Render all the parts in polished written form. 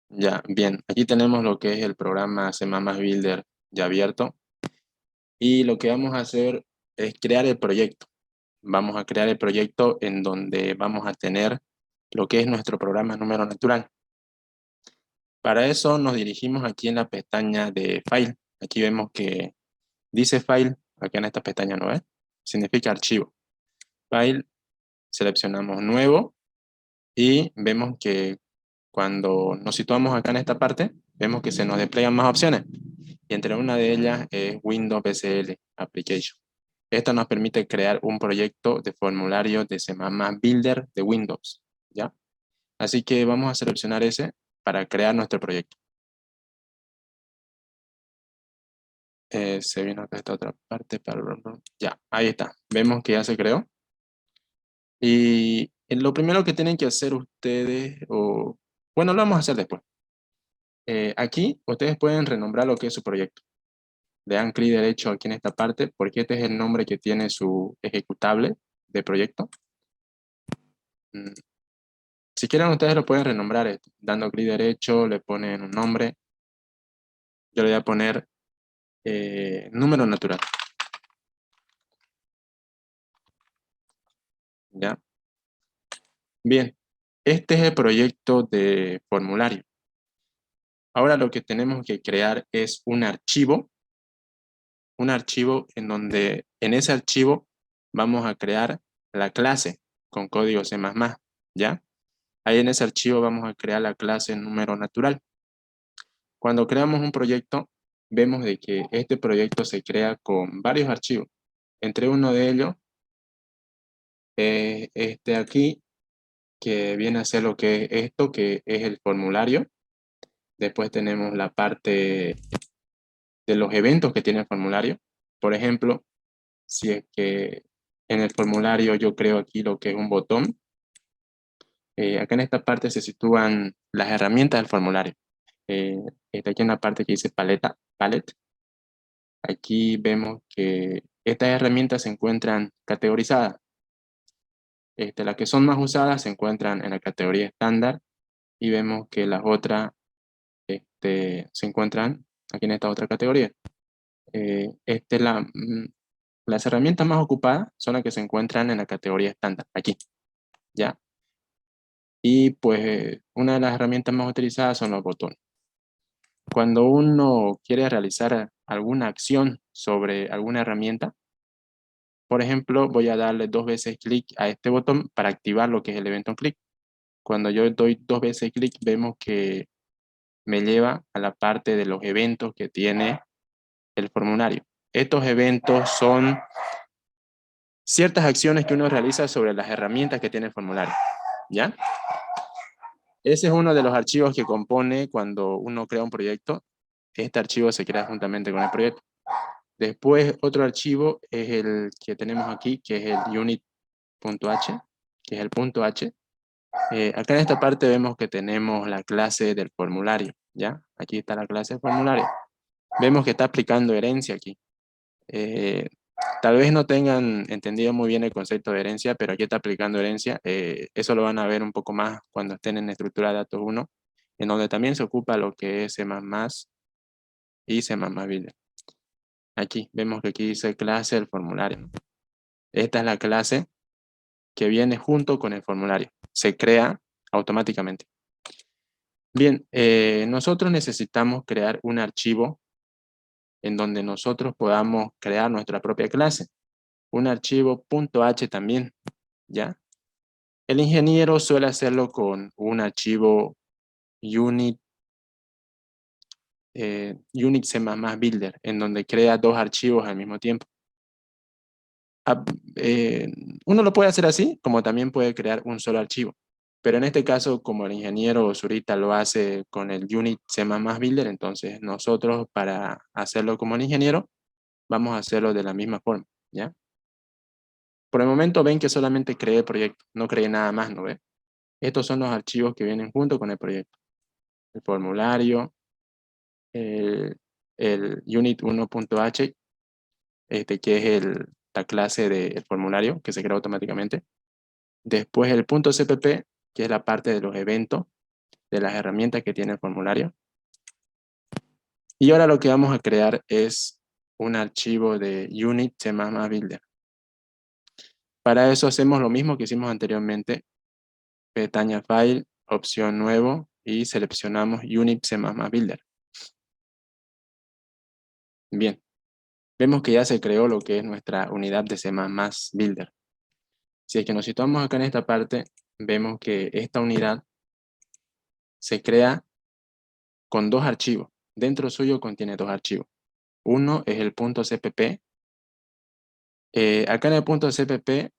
Ya, bien. Aquí tenemos lo que es el programa C++ Builder ya abierto. Y lo que vamos a hacer es crear el proyecto. Vamos a crear el proyecto en donde vamos a tener lo que es nuestro programa número natural. Para eso nos dirigimos aquí en la pestaña de File. Aquí vemos que dice File, acá en esta pestaña, ¿no ves? Significa archivo. File, seleccionamos Nuevo y vemos que cuando nos situamos acá en esta parte, vemos que se nos despliegan más opciones. Y entre una de ellas es Windows SL Application. Esto nos permite crear un proyecto de formulario de C++ Builder de Windows, ¿ya? Así que vamos a seleccionar ese para crear nuestro proyecto. Se vino acá esta otra parte. Ya, ahí está. Vemos que ya se creó. Y lo primero que tienen que hacer ustedes, bueno, lo vamos a hacer después. Aquí ustedes pueden renombrar lo que es su proyecto. Le dan clic derecho aquí en esta parte, porque este es el nombre que tiene su ejecutable de proyecto. Mm, Si quieren, ustedes lo pueden renombrar dando clic derecho, le ponen un nombre. Yo le voy a poner número natural. ¿Ya? Bien, este es el proyecto de formulario. Ahora lo que tenemos que crear es un archivo en donde en ese archivo vamos a crear la clase con código C++, ¿ya? Ahí en ese archivo vamos a crear la clase número natural. Cuando creamos un proyecto, vemos de que este proyecto se crea con varios archivos. Entre uno de ellos, este aquí, que viene a ser lo que es esto, que es el formulario. Después tenemos la parte de los eventos que tiene el formulario. Por ejemplo, si es que en el formulario yo creo aquí lo que es un botón, acá en esta parte se sitúan las herramientas del formulario. Está aquí en la parte que dice palette. Aquí vemos que estas herramientas se encuentran categorizadas. Las que son más usadas se encuentran en la categoría estándar y vemos que las otras se encuentran aquí en esta otra categoría. Las herramientas más ocupadas son las que se encuentran en la categoría estándar, aquí, ¿ya? Y pues una de las herramientas más utilizadas son los botones. Cuando uno quiere realizar alguna acción sobre alguna herramienta, por ejemplo, voy a darle 2 veces clic a este botón para activar lo que es el evento clic. Cuando yo doy 2 veces clic, vemos que me lleva a la parte de los eventos que tiene el formulario. Estos eventos son ciertas acciones que uno realiza sobre las herramientas que tiene el formulario, ¿ya? Ese es uno de los archivos que compone cuando uno crea un proyecto. Este archivo se crea juntamente con el proyecto. Después, otro archivo es el que tenemos aquí, que es el unit.h, que es el punto H. Acá en esta parte vemos que tenemos la clase del formulario, ¿ya? Aquí está la clase del formulario. Vemos que está aplicando herencia aquí. Eh, Tal vez no tengan entendido muy bien el concepto de herencia, pero aquí está aplicando herencia. Eso lo van a ver un poco más cuando estén en estructura de datos 1, en donde también se ocupa lo que es C++ y C++ Builder. Aquí vemos que aquí dice clase del formulario. Esta es la clase que viene junto con el formulario. Se crea automáticamente. Bien, nosotros necesitamos crear un archivo en donde nosotros podamos crear nuestra propia clase. Un archivo .h también, ¿ya? El ingeniero suele hacerlo con un archivo unit, unit C++ Builder, en donde crea 2 archivos al mismo tiempo. Ah, uno lo puede hacer así, como también puede crear un solo archivo. Pero en este caso, como el ingeniero Zurita lo hace con el unit C++ Builder, entonces nosotros para hacerlo como el ingeniero, vamos a hacerlo de la misma forma, ¿ya? Por el momento ven que solamente creé el proyecto, no creé nada más, ¿no ve? Estos son los archivos que vienen junto con el proyecto. El formulario, el, el unit1.h, que es la clase del formulario que se crea automáticamente. Después el .cpp, que es la parte de los eventos. de las herramientas que tiene el formulario. Y ahora lo que vamos a crear es un archivo de unit C++ builder. Para eso hacemos lo mismo que hicimos anteriormente. Pestaña File, opción Nuevo y seleccionamos unit C++ builder. Bien, vemos que ya se creó lo que es nuestra unidad de C++ builder. Si es que nos situamos acá en esta parte, vemos que esta unidad se crea con dos archivos. Dentro suyo contiene dos archivos. Uno es el .cpp. Acá en el .cpp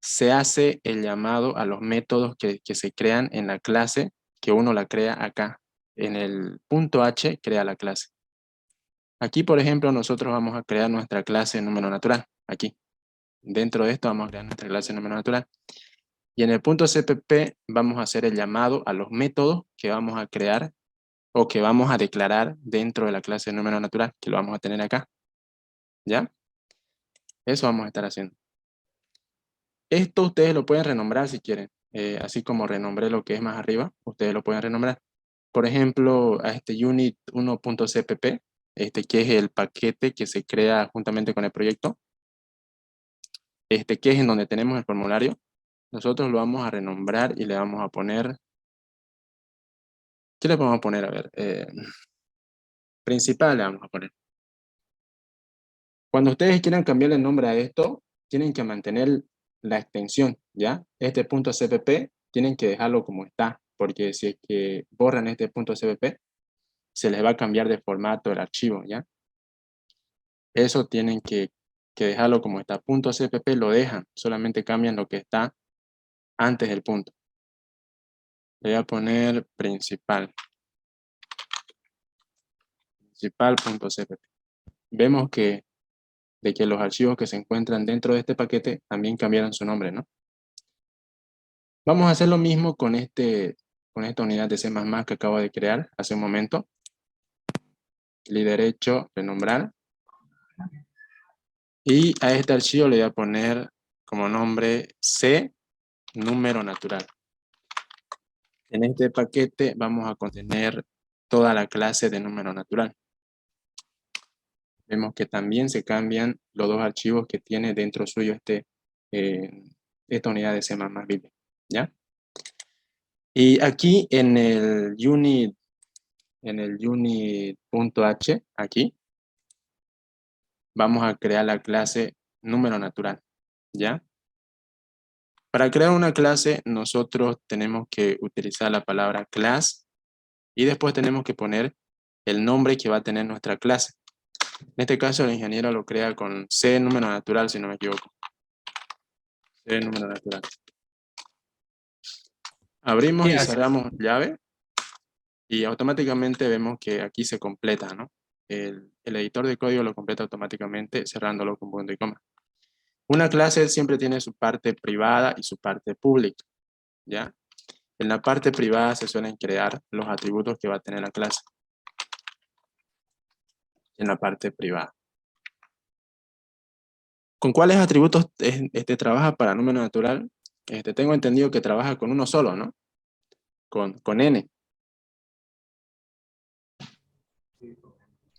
se hace el llamado a los métodos que se crean en la clase, que uno la crea acá. En el .h crea la clase. Aquí, por ejemplo, nosotros vamos a crear nuestra clase número natural. Aquí. Dentro de esto vamos a crear nuestra clase número natural. Y en el .cpp vamos a hacer el llamado a los métodos que vamos a crear o que vamos a declarar dentro de la clase número natural, que lo vamos a tener acá. ¿Ya? Eso vamos a estar haciendo. Esto ustedes lo pueden renombrar si quieren. Así como renombré lo que es más arriba, ustedes lo pueden renombrar. Por ejemplo, a este unit 1.cpp, que es el paquete que se crea juntamente con el proyecto, que es en donde tenemos el formulario, nosotros lo vamos a renombrar y le vamos a poner, ¿qué le vamos a poner? A ver, principal le vamos a poner. Cuando ustedes quieran cambiar el nombre a esto, tienen que mantener la extensión, ¿ya? Este .cpp tienen que dejarlo como está, porque si es que borran este .cpp, se les va a cambiar de formato el archivo, ¿ya? Eso tienen que dejarlo como está. .cpp lo dejan, solamente cambian lo que está antes del punto. Le voy a poner principal. Principal.cpp. Vemos que los archivos que se encuentran dentro de este paquete también cambiaron su nombre, ¿no? Vamos a hacer lo mismo con esta unidad de C++ que acabo de crear hace un momento. Clic derecho, renombrar. Y a este archivo le voy a poner como nombre C, número natural. En este paquete vamos a contener toda la clase de número natural. Vemos que también se cambian los dos archivos que tiene dentro suyo esta unidad de C++ builder, ¿ya? Y aquí en el unit.h, aquí, vamos a crear la clase número natural, ¿ya? Para crear una clase, nosotros tenemos que utilizar la palabra class y después tenemos que poner el nombre que va a tener nuestra clase. En este caso, el ingeniero lo crea con C número natural, si no me equivoco. C número natural. Abrimos y cerramos llave y automáticamente vemos que aquí se completa, ¿no? El editor de código lo completa automáticamente cerrándolo con punto y coma. Una clase siempre tiene su parte privada y su parte pública, ¿ya? En la parte privada se suelen crear los atributos que va a tener la clase. En la parte privada. ¿Con cuáles atributos trabaja para número natural? Tengo entendido que trabaja con uno solo, ¿no? Con n.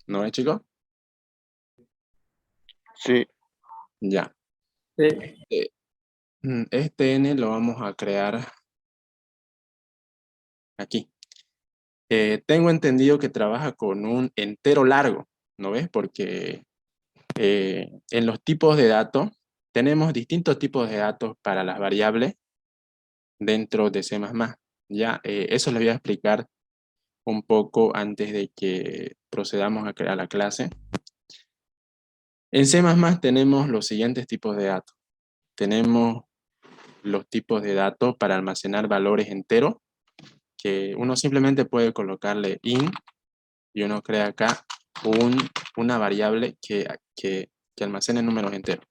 ¿No es, chicos? Sí. Ya. Sí. Este n lo vamos a crear aquí. Tengo entendido que trabaja con un entero largo, ¿no ves? Porque en los tipos de datos tenemos distintos tipos de datos para las variables dentro de C++. Ya, eso les voy a explicar un poco antes de que procedamos a crear la clase. En C++ tenemos los siguientes tipos de datos. Tenemos los tipos de datos para almacenar valores enteros, que uno simplemente puede colocarle int y uno crea acá una variable que almacene números enteros.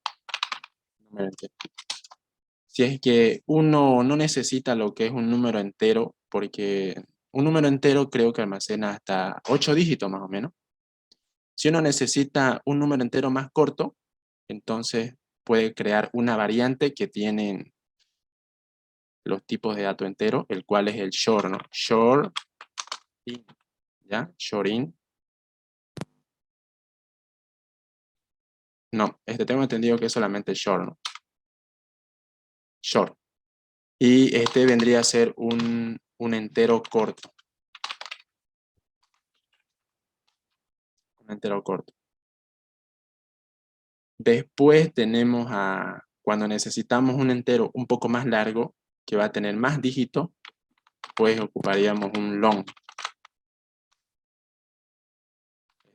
Si es que uno no necesita lo que es un número entero, porque un número entero creo que almacena hasta 8 dígitos más o menos. Si uno necesita un número entero más corto, entonces puede crear una variante que tiene los tipos de dato entero, el cual es el short, ¿no? Short in, ¿ya? Short in. No, tengo entendido que es solamente short, ¿no? Short. Y este vendría a ser un entero corto. Un entero corto. Después tenemos cuando necesitamos un entero un poco más largo, que va a tener más dígitos, pues ocuparíamos un long.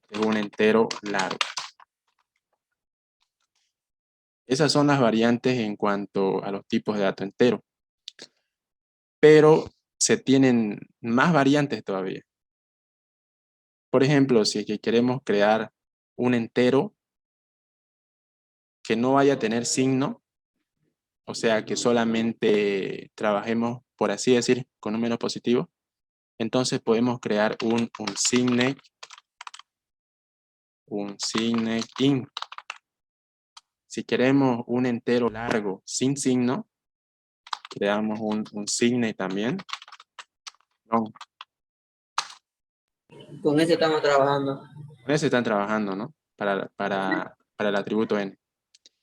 Es un entero largo. Esas son las variantes en cuanto a los tipos de dato entero. Pero se tienen más variantes todavía. Por ejemplo, si es que queremos crear un entero que no vaya a tener signo, o sea, que solamente trabajemos, por así decir, con números positivos, entonces podemos crear un signe in. Si queremos un entero largo sin signo, creamos un signe también. No, Con ese estamos trabajando. con ese están trabajando, ¿no? Para el atributo n.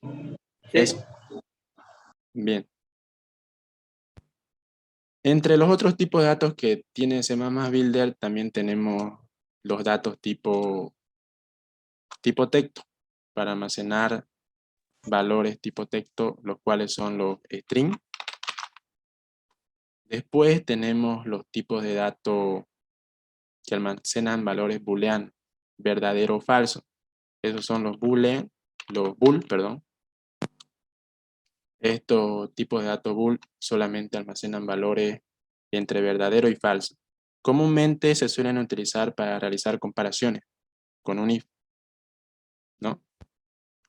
Sí. Eso. Bien. Entre los otros tipos de datos que tiene C++ Builder, también tenemos los datos tipo texto, para almacenar valores tipo texto, los cuales son los string. Después tenemos los tipos de datos que almacenan valores booleanos, verdadero o falso. Esos son los bool, perdón. Estos tipos de datos bool solamente almacenan valores entre verdadero y falso. Comúnmente se suelen utilizar para realizar comparaciones con un if, ¿no?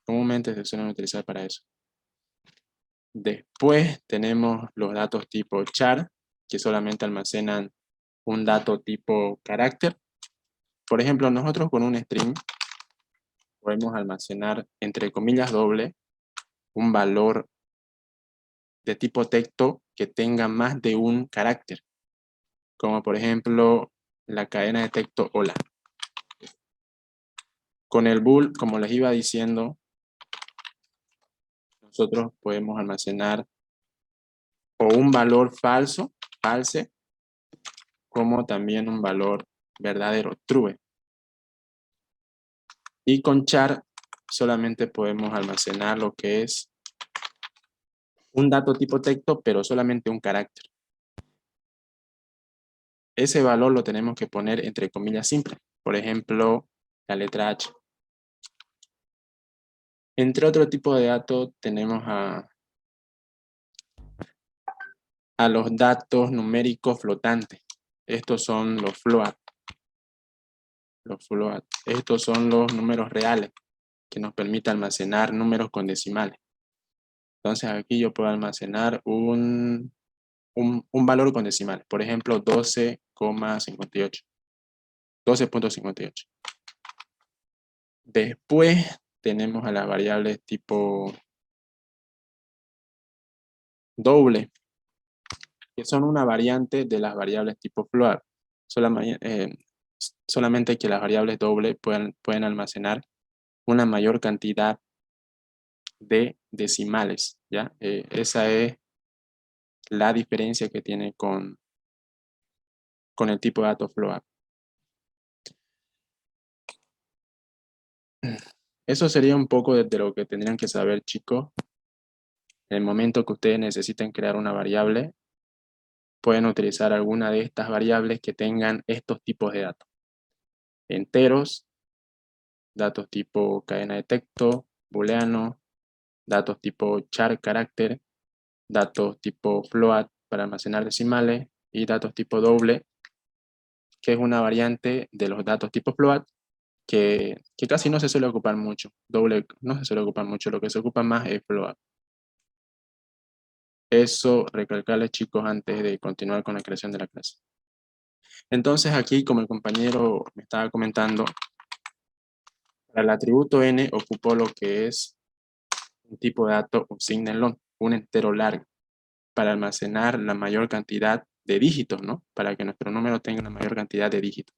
Comúnmente se suelen utilizar para eso. Después tenemos los datos tipo char, que solamente almacenan un dato tipo carácter. Por ejemplo, nosotros con un string podemos almacenar, entre comillas doble, un valor de tipo texto que tenga más de un carácter, como por ejemplo la cadena de texto hola. Con el bool, como les iba diciendo, nosotros podemos almacenar o un valor falso, false, como también un valor verdadero, true. Y con char solamente podemos almacenar lo que es un dato tipo texto, pero solamente un carácter. Ese valor lo tenemos que poner entre comillas simples. Por ejemplo, la letra H. Entre otro tipo de datos tenemos a los datos numéricos flotantes. Estos son los float. Los float. Estos son los números reales que nos permite almacenar números con decimales. Entonces aquí yo puedo almacenar un valor con decimales. Por ejemplo, 12,58. 12.58. Después tenemos a las variables tipo doble, que son una variante de las variables tipo float. Solamente que las variables doble pueden almacenar una mayor cantidad de decimales, ¿ya? Esa es la diferencia que tiene con el tipo de dato float. Eso sería un poco de lo que tendrían que saber, chicos. En el momento que ustedes necesiten crear una variable, pueden utilizar alguna de estas variables que tengan estos tipos de datos. Enteros, datos tipo cadena de texto, booleano, datos tipo char carácter, datos tipo float para almacenar decimales y datos tipo doble, que es una variante de los datos tipo float que casi no se suele ocupar mucho. Doble no se suele ocupar mucho, lo que se ocupa más es float. Eso recalcarles, chicos, antes de continuar con la creación de la clase. Entonces aquí, como el compañero me estaba comentando, para el atributo n ocupó lo que es un tipo de dato un signe long, un entero largo. para almacenar la mayor cantidad de dígitos, ¿no? Para que nuestro número tenga la mayor cantidad de dígitos.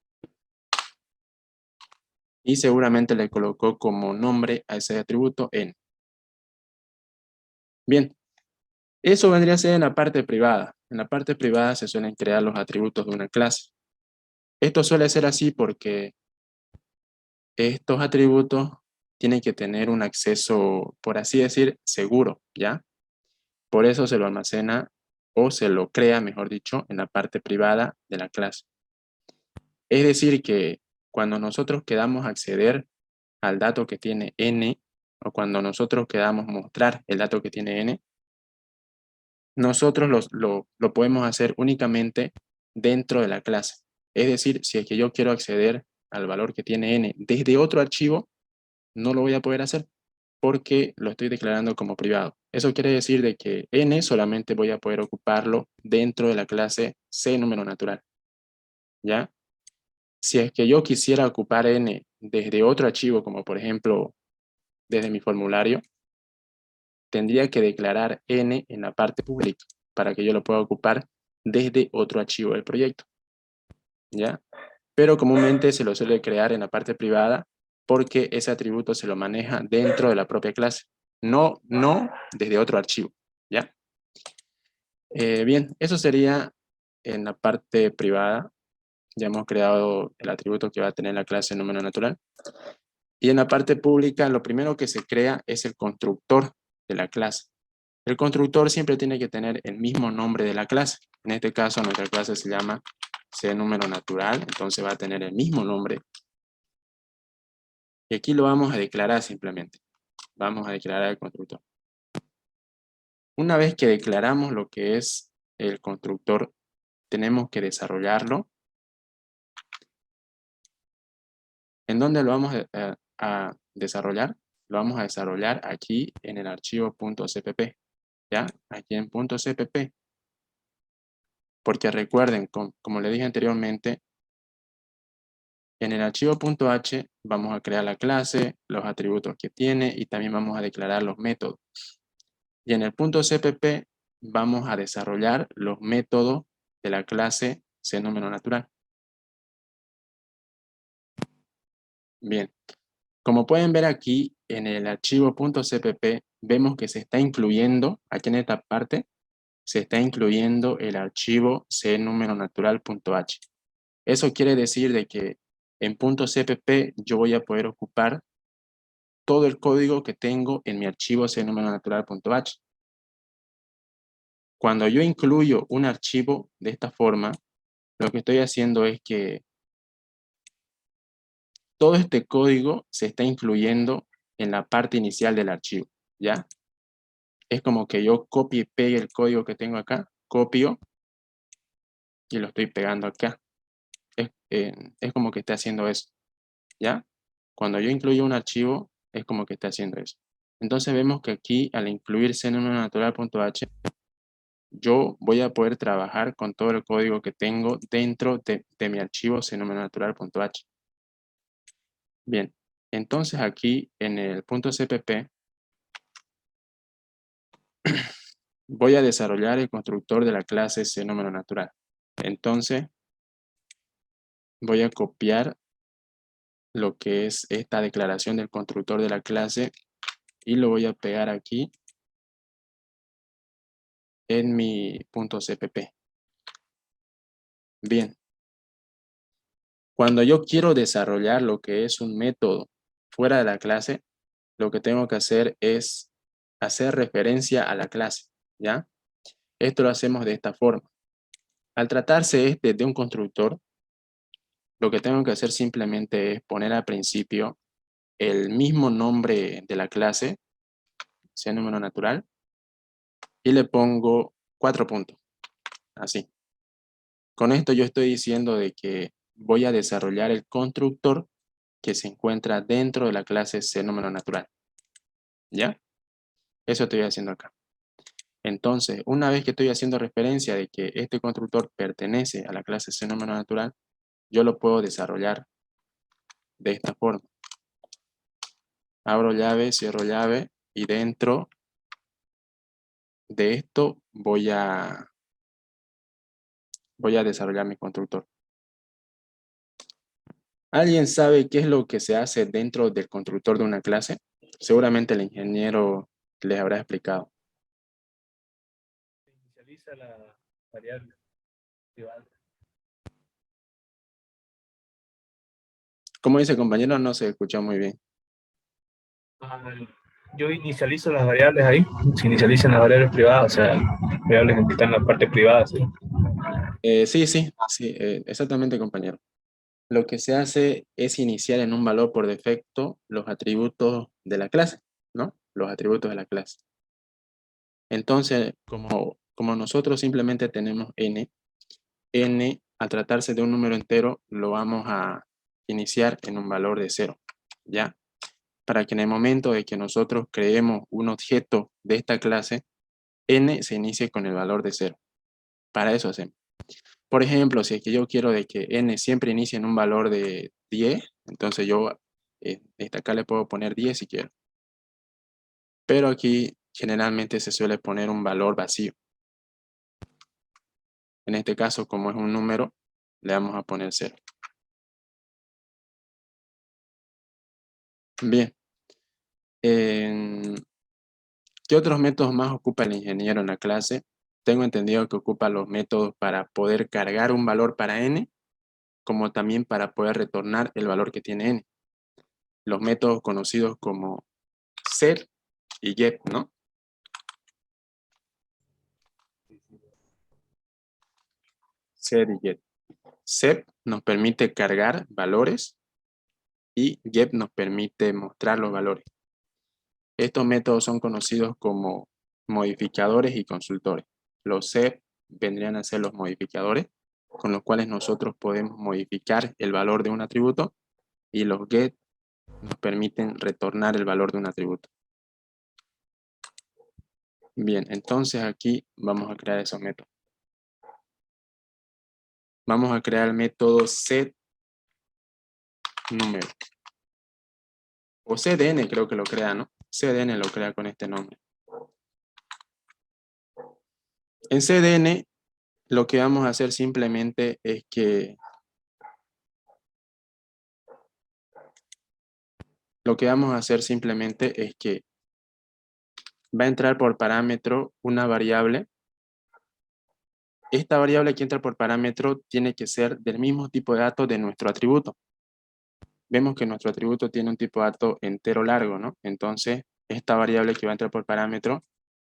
Y seguramente le colocó como nombre a ese atributo n. Bien, eso vendría a ser en la parte privada. En la parte privada se suelen crear los atributos de una clase. Esto suele ser así porque estos atributos tienen que tener un acceso, por así decir, seguro, ¿ya? Por eso se lo almacena o se lo crea, mejor dicho, en la parte privada de la clase. Es decir que cuando nosotros queramos acceder al dato que tiene n, o cuando nosotros queramos mostrar el dato que tiene n, nosotros lo podemos hacer únicamente dentro de la clase. Es decir, si es que yo quiero acceder al valor que tiene n desde otro archivo, no lo voy a poder hacer porque lo estoy declarando como privado. Eso quiere decir de que n solamente voy a poder ocuparlo dentro de la clase C número natural. ¿Ya? Si es que yo quisiera ocupar n desde otro archivo, como por ejemplo desde mi formulario, tendría que declarar n en la parte pública para que yo lo pueda ocupar desde otro archivo del proyecto. ¿Ya? Pero comúnmente se lo suele crear en la parte privada porque ese atributo se lo maneja dentro de la propia clase, no desde otro archivo. ¿Ya? Bien, eso sería en la parte privada. Ya hemos creado el atributo que va a tener la clase número natural. Y en la parte pública, lo primero que se crea es el constructor de la clase. El constructor siempre tiene que tener el mismo nombre de la clase. En este caso, nuestra clase se llama CNúmero natural, entonces va a tener el mismo nombre. Y aquí lo vamos a declarar simplemente. Vamos a declarar el constructor. Una vez que declaramos lo que es el constructor, tenemos que desarrollarlo. ¿En dónde lo vamos a desarrollar? Lo vamos a desarrollar aquí en el archivo .cpp. ¿Ya? Aquí en .cpp. Porque recuerden, como le dije anteriormente, en el archivo .h vamos a crear la clase, los atributos que tiene y también vamos a declarar los métodos. Y en el .cpp vamos a desarrollar los métodos de la clase CNúmero natural. Bien, como pueden ver aquí en el archivo .cpp vemos que se está incluyendo, aquí en esta parte, se está incluyendo el archivo CNúmero-natural.h. Eso quiere decir de que en .cpp yo voy a poder ocupar todo el código que tengo en mi archivo CNúmero-natural.h. Cuando yo incluyo un archivo de esta forma, lo que estoy haciendo es que todo este código se está incluyendo en la parte inicial del archivo, ¿ya? Es como que yo copie y pegue el código que tengo acá, copio y lo estoy pegando acá. Es como que esté haciendo eso, ¿ya? Cuando yo incluyo un archivo, es como que esté haciendo eso. Entonces vemos que aquí, al incluir CNumenoNatural.h, yo voy a poder trabajar con todo el código que tengo dentro de mi archivo CNumenoNatural.h. Bien, entonces aquí en el .cpp voy a desarrollar el constructor de la clase CNumenoNatural. Entonces voy a copiar lo que es esta declaración del constructor de la clase y lo voy a pegar aquí en mi .cpp. Bien, cuando yo quiero desarrollar lo que es un método fuera de la clase, lo que tengo que hacer es hacer referencia a la clase, ¿ya? Esto lo hacemos de esta forma. Al tratarse este de un constructor, lo que tengo que hacer simplemente es poner al principio el mismo nombre de la clase, sea número natural, y le pongo 4 puntos, así. Con esto yo estoy diciendo de que voy a desarrollar el constructor que se encuentra dentro de la clase CNúmero natural. ¿Ya? Eso estoy haciendo acá. Entonces, una vez que estoy haciendo referencia de que este constructor pertenece a la clase CNúmero natural, yo lo puedo desarrollar de esta forma. Abro llave, cierro llave y dentro de esto voy a desarrollar mi constructor. ¿Alguien sabe qué es lo que se hace dentro del constructor de una clase? Seguramente el ingeniero les habrá explicado. Se inicializa la variable privada. Como dice compañero, no se escuchó muy bien. Yo inicializo las variables ahí, se inicializan las variables privadas, o sea, las variables que están en la parte privada, ¿sí? Sí, exactamente, compañero. Lo que se hace es iniciar en un valor por defecto los atributos de la clase, ¿no? Los atributos de la clase. Entonces, como nosotros simplemente tenemos n, al tratarse de un número entero, lo vamos a iniciar en un valor de 0, ¿ya? Para que en el momento de que nosotros creemos un objeto de esta clase, n se inicie con el valor de 0. Para eso hacemos. Por ejemplo, si es que yo quiero de que n siempre inicie en un valor de 10, entonces yo acá le puedo poner 10 si quiero. Pero aquí generalmente se suele poner un valor vacío. En este caso, como es un número, le vamos a poner 0. Bien. ¿Qué otros métodos más ocupa el ingeniero en la clase? Tengo entendido que ocupa los métodos para poder cargar un valor para n, como también para poder retornar el valor que tiene n. Los métodos conocidos como set y get, ¿no? Set y get. Set nos permite cargar valores y get nos permite mostrar los valores. Estos métodos son conocidos como modificadores y consultores. Los set vendrían a ser los modificadores, con los cuales nosotros podemos modificar el valor de un atributo, y los get nos permiten retornar el valor de un atributo. Bien, entonces aquí vamos a crear esos métodos. Vamos a crear el método set número. O cdn creo que lo crea, ¿no? Cdn lo crea con este nombre. En cdn lo que vamos a hacer simplemente es que va a entrar por parámetro una variable. Esta variable que entra por parámetro tiene que ser del mismo tipo de datos de nuestro atributo. Vemos que nuestro atributo tiene un tipo de dato entero largo, ¿no? Entonces, esta variable que va a entrar por parámetro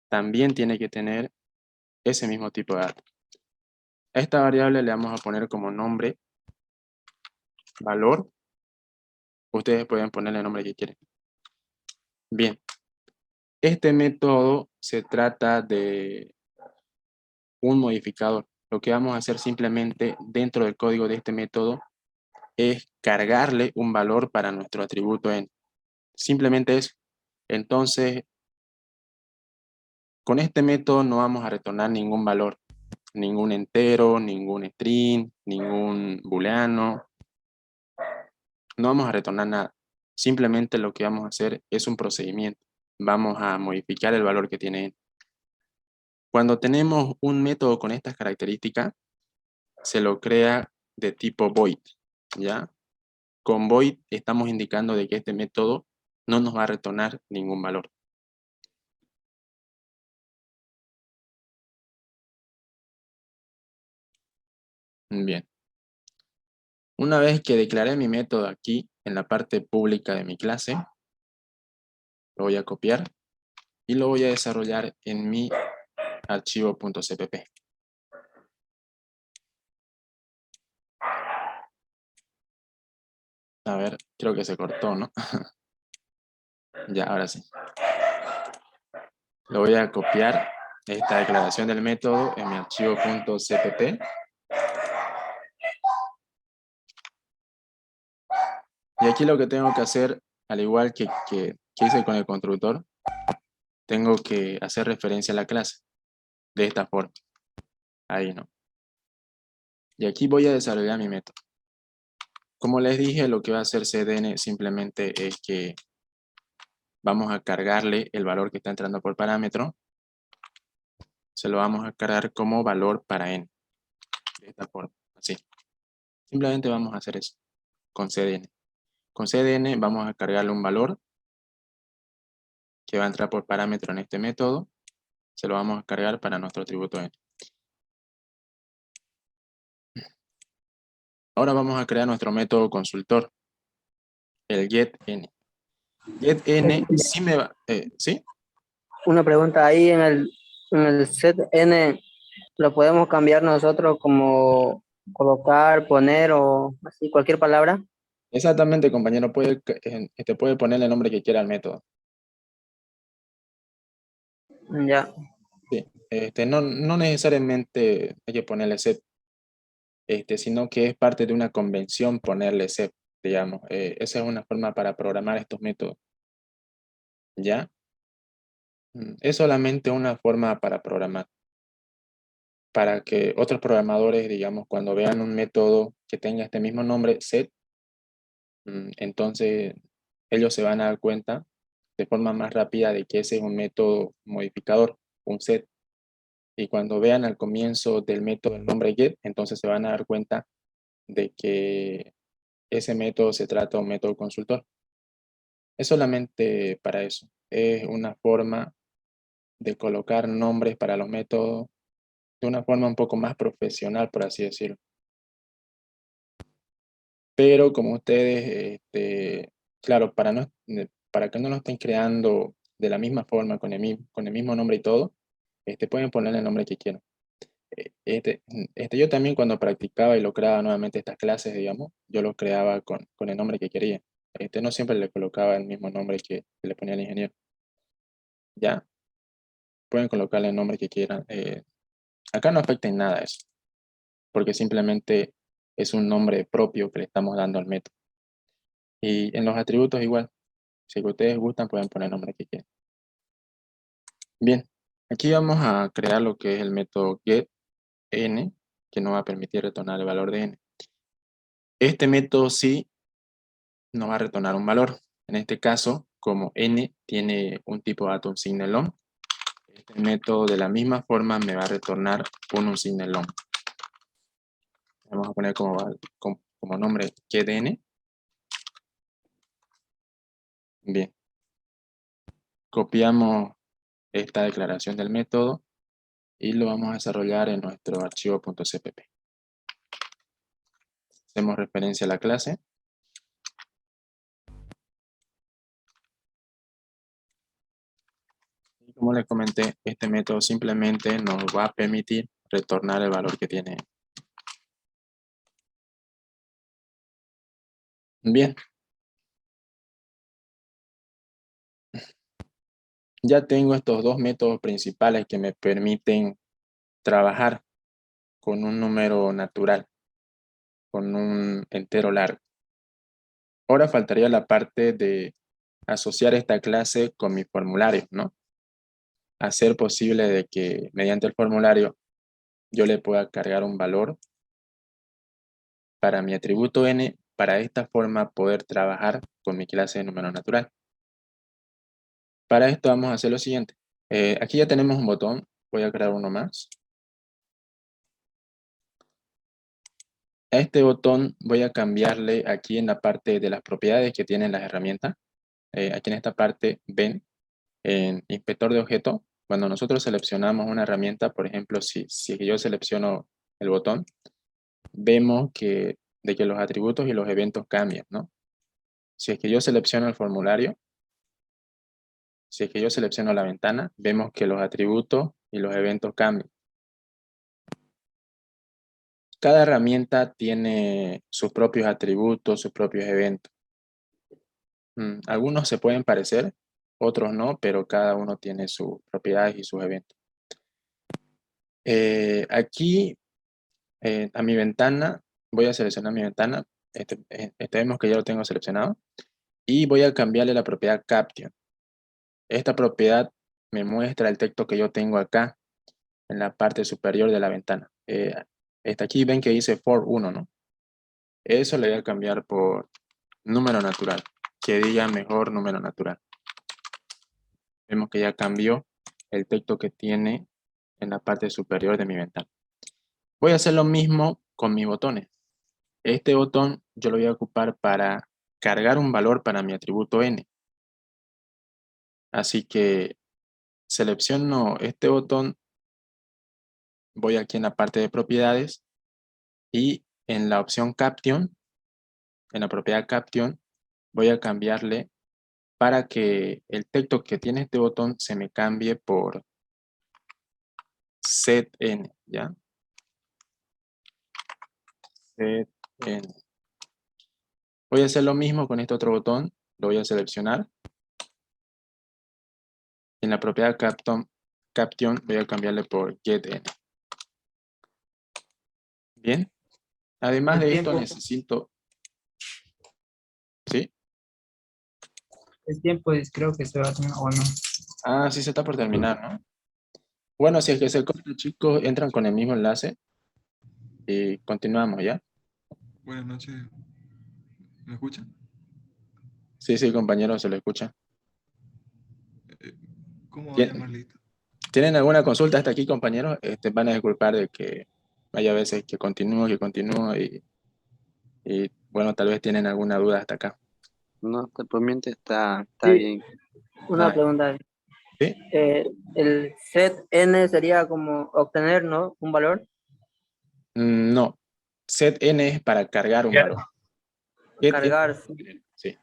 también tiene que tener ese mismo tipo de dato. A esta variable le vamos a poner como nombre valor. Ustedes pueden ponerle el nombre que quieren. Bien. Este método se trata de un modificador. Lo que vamos a hacer simplemente dentro del código de este método es cargarle un valor para nuestro atributo n. Simplemente eso. Entonces, con este método no vamos a retornar ningún valor, ningún entero, ningún string, ningún booleano. No vamos a retornar nada. Simplemente lo que vamos a hacer es un procedimiento. Vamos a modificar el valor que tiene n. Cuando tenemos un método con estas características, se lo crea de tipo void, ¿ya? Con void estamos indicando de que este método no nos va a retornar ningún valor. Bien. Una vez que declaré mi método aquí en la parte pública de mi clase, lo voy a copiar y lo voy a desarrollar en mi archivo .cpp. A ver, creo que se cortó, ¿no? Ya, ahora sí. Lo voy a copiar esta declaración del método en mi archivo .cpp. Y aquí lo que tengo que hacer, al igual que hice con el constructor, tengo que hacer referencia a la clase de esta forma. Ahí, ¿no? Y aquí voy a desarrollar mi método. Como les dije, lo que va a hacer cdn simplemente es que vamos a cargarle el valor que está entrando por parámetro. se lo vamos a cargar como valor para n. De esta forma, así. Simplemente vamos a hacer eso con cdn. Con cdn vamos a cargarle un valor que va a entrar por parámetro en este método. Se lo vamos a cargar para nuestro atributo n. Ahora vamos a crear nuestro método consultor, el getN. GetN sí me va, ¿sí? Una pregunta ahí en el set N, ¿lo podemos cambiar nosotros como colocar, poner o así cualquier palabra? Exactamente, compañero, puede ponerle el nombre que quiera al método. Ya, Sí. No necesariamente hay que ponerle set, sino que es parte de una convención ponerle set, digamos. Esa es una forma para programar estos métodos. ¿Ya? Es solamente una forma para programar. Para que otros programadores, digamos, cuando vean un método que tenga este mismo nombre, set, entonces ellos se van a dar cuenta de forma más rápida de que ese es un método modificador, un set. Y cuando vean al comienzo del método el nombre get, entonces se van a dar cuenta de que ese método se trata de un método consultor. Es solamente para eso. Es una forma de colocar nombres para los métodos de una forma un poco más profesional, por así decirlo. Pero como ustedes, claro, para que no lo estén creando de la misma forma, con el mismo nombre y todo, pueden ponerle el nombre que quieran. Yo también cuando practicaba y lo creaba nuevamente estas clases, digamos, yo lo creaba con el nombre que quería. No siempre le colocaba el mismo nombre que le ponía el ingeniero. Ya, pueden colocarle el nombre que quieran. Acá no afecta en nada eso, porque simplemente es un nombre propio que le estamos dando al método. Y en los atributos igual, si ustedes gustan pueden poner el nombre que quieran. Bien, aquí vamos a crear lo que es el método getN, que nos va a permitir retornar el valor de n. Este método sí nos va a retornar un valor. En este caso, como n tiene un tipo de atom_long, este método de la misma forma me va a retornar un unSignalOn. Vamos a poner como nombre getN. Bien. Copiamos esta declaración del método y lo vamos a desarrollar en nuestro archivo .cpp. Hacemos referencia a la clase. Y como les comenté, este método simplemente nos va a permitir retornar el valor que tiene. Bien. Ya tengo estos dos métodos principales que me permiten trabajar con un número natural, con un entero largo. Ahora faltaría la parte de asociar esta clase con mi formulario, ¿no? Hacer posible de que mediante el formulario yo le pueda cargar un valor para mi atributo n, para de esta forma poder trabajar con mi clase de número natural. Para esto vamos a hacer lo siguiente. Aquí ya tenemos un botón, voy a crear uno más. A este botón voy a cambiarle aquí en la parte de las propiedades que tienen las herramientas. Aquí en esta parte ven en inspector de objeto. Cuando nosotros seleccionamos una herramienta, por ejemplo, si yo selecciono el botón, vemos de que los atributos y los eventos cambian, ¿no? Si es que yo selecciono el formulario, si es que yo selecciono la ventana, vemos que los atributos y los eventos cambian. Cada herramienta tiene sus propios atributos, sus propios eventos. Algunos se pueden parecer, otros no, pero cada uno tiene sus propiedades y sus eventos. Aquí, a mi ventana, voy a seleccionar mi ventana. Vemos que ya lo tengo seleccionado. Y voy a cambiarle la propiedad Caption. Esta propiedad me muestra el texto que yo tengo acá, en la parte superior de la ventana. Aquí ven que dice for 1, ¿no? Eso le voy a cambiar por número natural, que diga mejor número natural. Vemos que ya cambió el texto que tiene en la parte superior de mi ventana. Voy a hacer lo mismo con mis botones. Este botón yo lo voy a ocupar para cargar un valor para mi atributo n. Así que selecciono este botón, voy aquí en la parte de propiedades y en la opción Caption, en la propiedad Caption, voy a cambiarle para que el texto que tiene este botón se me cambie por setN, ¿ya? setN. Voy a hacer lo mismo con este otro botón, lo voy a seleccionar. En la propiedad Caption voy a cambiarle por getN. Bien. Además El de esto tiempo, necesito, ¿sí? El tiempo creo que se va a hacer, o no. Ah, sí se está por terminar, ¿no? Bueno, si es que se corta, chicos, entran con el mismo enlace y continuamos, ¿ya? Buenas noches. ¿Me escuchan? Sí, sí, compañeros, se lo escucha. Eh, ¿Cómo va, ¿Tien- Carlito? ¿Tienen alguna consulta hasta aquí, compañeros? Van a disculpar de que haya veces que continúo y, bueno, tal vez tienen alguna duda hasta acá. No, por mientras está sí, bien. una Ah, pregunta. ¿sí? El set n sería como obtener, ¿no? Un valor. No. setN es para cargar un Ya, valor. Get es para Cargar, sí. obtener, sí.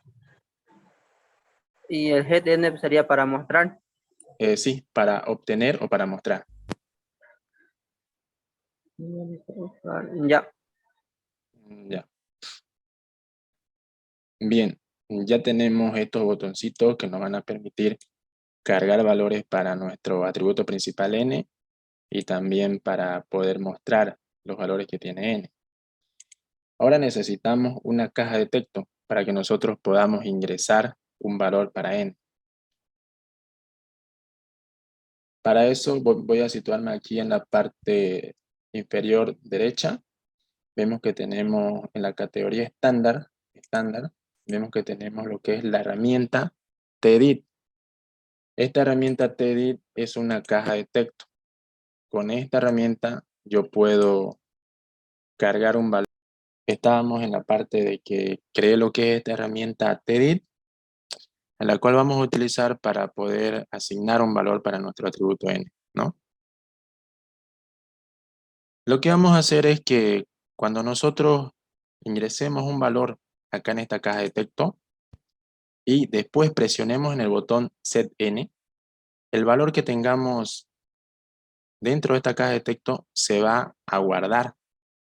Y el get n sería para mostrar. Sí, para obtener o para mostrar. Ya. Ya. Bien, ya tenemos estos botoncitos que nos van a permitir cargar valores para nuestro atributo principal n y también para poder mostrar los valores que tiene n. Ahora necesitamos una caja de texto para que nosotros podamos ingresar un valor para n. Para eso voy a situarme aquí en la parte inferior derecha. Vemos que tenemos en la categoría estándar, vemos que tenemos lo que es la herramienta TEDIT. Esta herramienta TEDIT es una caja de texto. Con esta herramienta yo puedo cargar un valor. Estábamos en la parte de que creé lo que es esta herramienta TEDIT, en la cual vamos a utilizar para poder asignar un valor para nuestro atributo n, ¿no? Lo que vamos a hacer es que cuando nosotros ingresemos un valor acá en esta caja de texto y después presionemos en el botón setN, el valor que tengamos dentro de esta caja de texto se va a guardar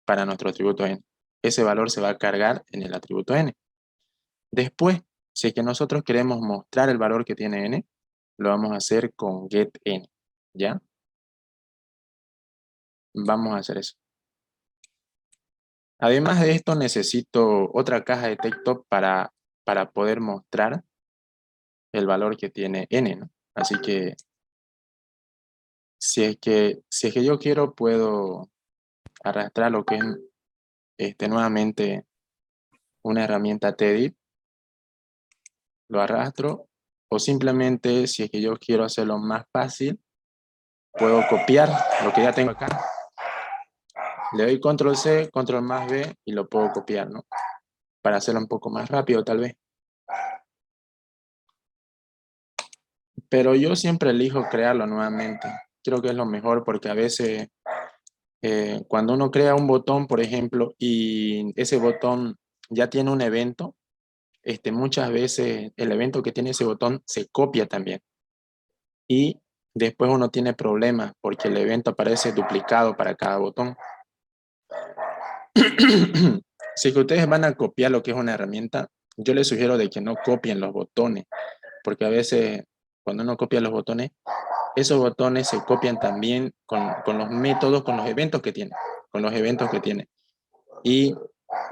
para nuestro atributo n. Ese valor se va a cargar en el atributo n. Después, si es que nosotros queremos mostrar el valor que tiene n, lo vamos a hacer con getN, ¿ya? Vamos a hacer eso. Además de esto, necesito otra caja de texto para poder mostrar el valor que tiene n, ¿no? Así que si es que yo quiero, puedo arrastrar lo que es nuevamente una herramienta TEDIT, lo arrastro, o simplemente si es que yo quiero hacerlo más fácil, puedo copiar lo que ya tengo acá. Le doy control C, control más B y lo puedo copiar, ¿no? Para hacerlo un poco más rápido tal vez. Pero yo siempre elijo crearlo nuevamente. Creo que es lo mejor porque a veces cuando uno crea un botón, por ejemplo, y ese botón ya tiene un evento, muchas veces el evento que tiene ese botón se copia también. Y después uno tiene problemas porque el evento aparece duplicado para cada botón. Si que ustedes van a copiar lo que es una herramienta, yo les sugiero de que no copien los botones, porque a veces cuando uno copia los botones, esos botones se copian también con los métodos, con los eventos que tiene, con los eventos que tiene. Y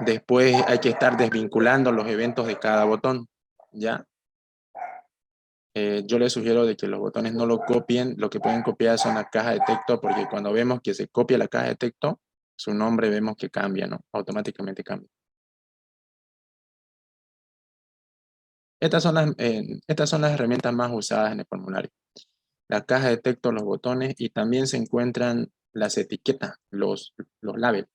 después hay que estar desvinculando los eventos de cada botón, ¿ya? Yo les sugiero de que los botones no lo copien, lo que pueden copiar son la caja de texto, porque cuando vemos que se copia la caja de texto, su nombre vemos que cambia, ¿no? Automáticamente cambia. Estas son las herramientas más usadas en el formulario. la caja de texto, los botones y también se encuentran las etiquetas, los labels.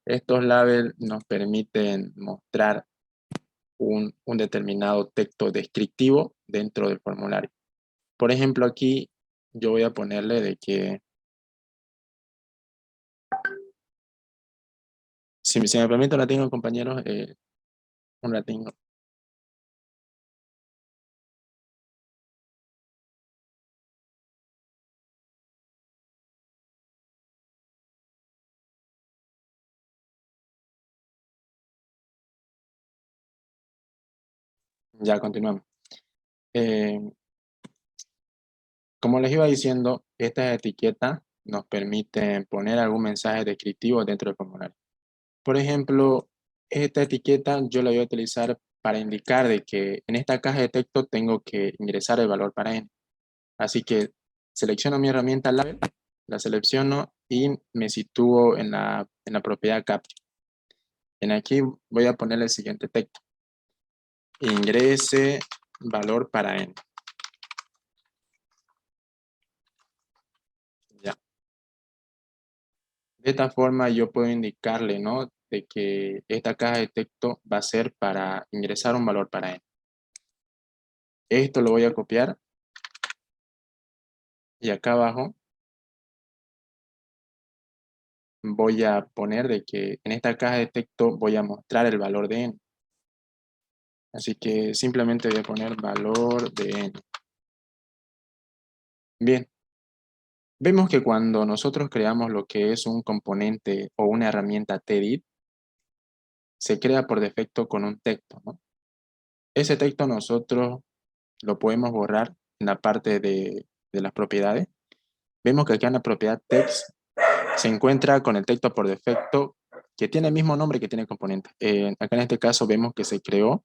Estos labels nos permiten mostrar un determinado texto descriptivo dentro del formulario. Por ejemplo, aquí yo voy a ponerle de que, si me permite un ratito, compañeros, un ratito. Ya continuamos. Como les iba diciendo, estas etiquetas nos permiten poner algún mensaje descriptivo dentro del formulario. Por ejemplo, esta etiqueta yo la voy a utilizar para indicar de que en esta caja de texto tengo que ingresar el valor para n. Así que selecciono mi herramienta label, la selecciono y me sitúo en la propiedad capture. En aquí voy a ponerle el siguiente texto. Ingrese valor para n. Ya. De esta forma yo puedo indicarle, ¿no?, de que esta caja de texto va a ser para ingresar un valor para n. Esto lo voy a copiar y acá abajo voy a poner de que en esta caja de texto voy a mostrar el valor de n. Así que simplemente voy a poner valor de n. Bien. Vemos que cuando nosotros creamos lo que es un componente o una herramienta tedit, se crea por defecto con un texto, ¿no? Ese texto nosotros lo podemos borrar en la parte de las propiedades. Vemos que acá en la propiedad text se encuentra con el texto por defecto que tiene el mismo nombre que tiene el componente. Acá en este caso vemos que se creó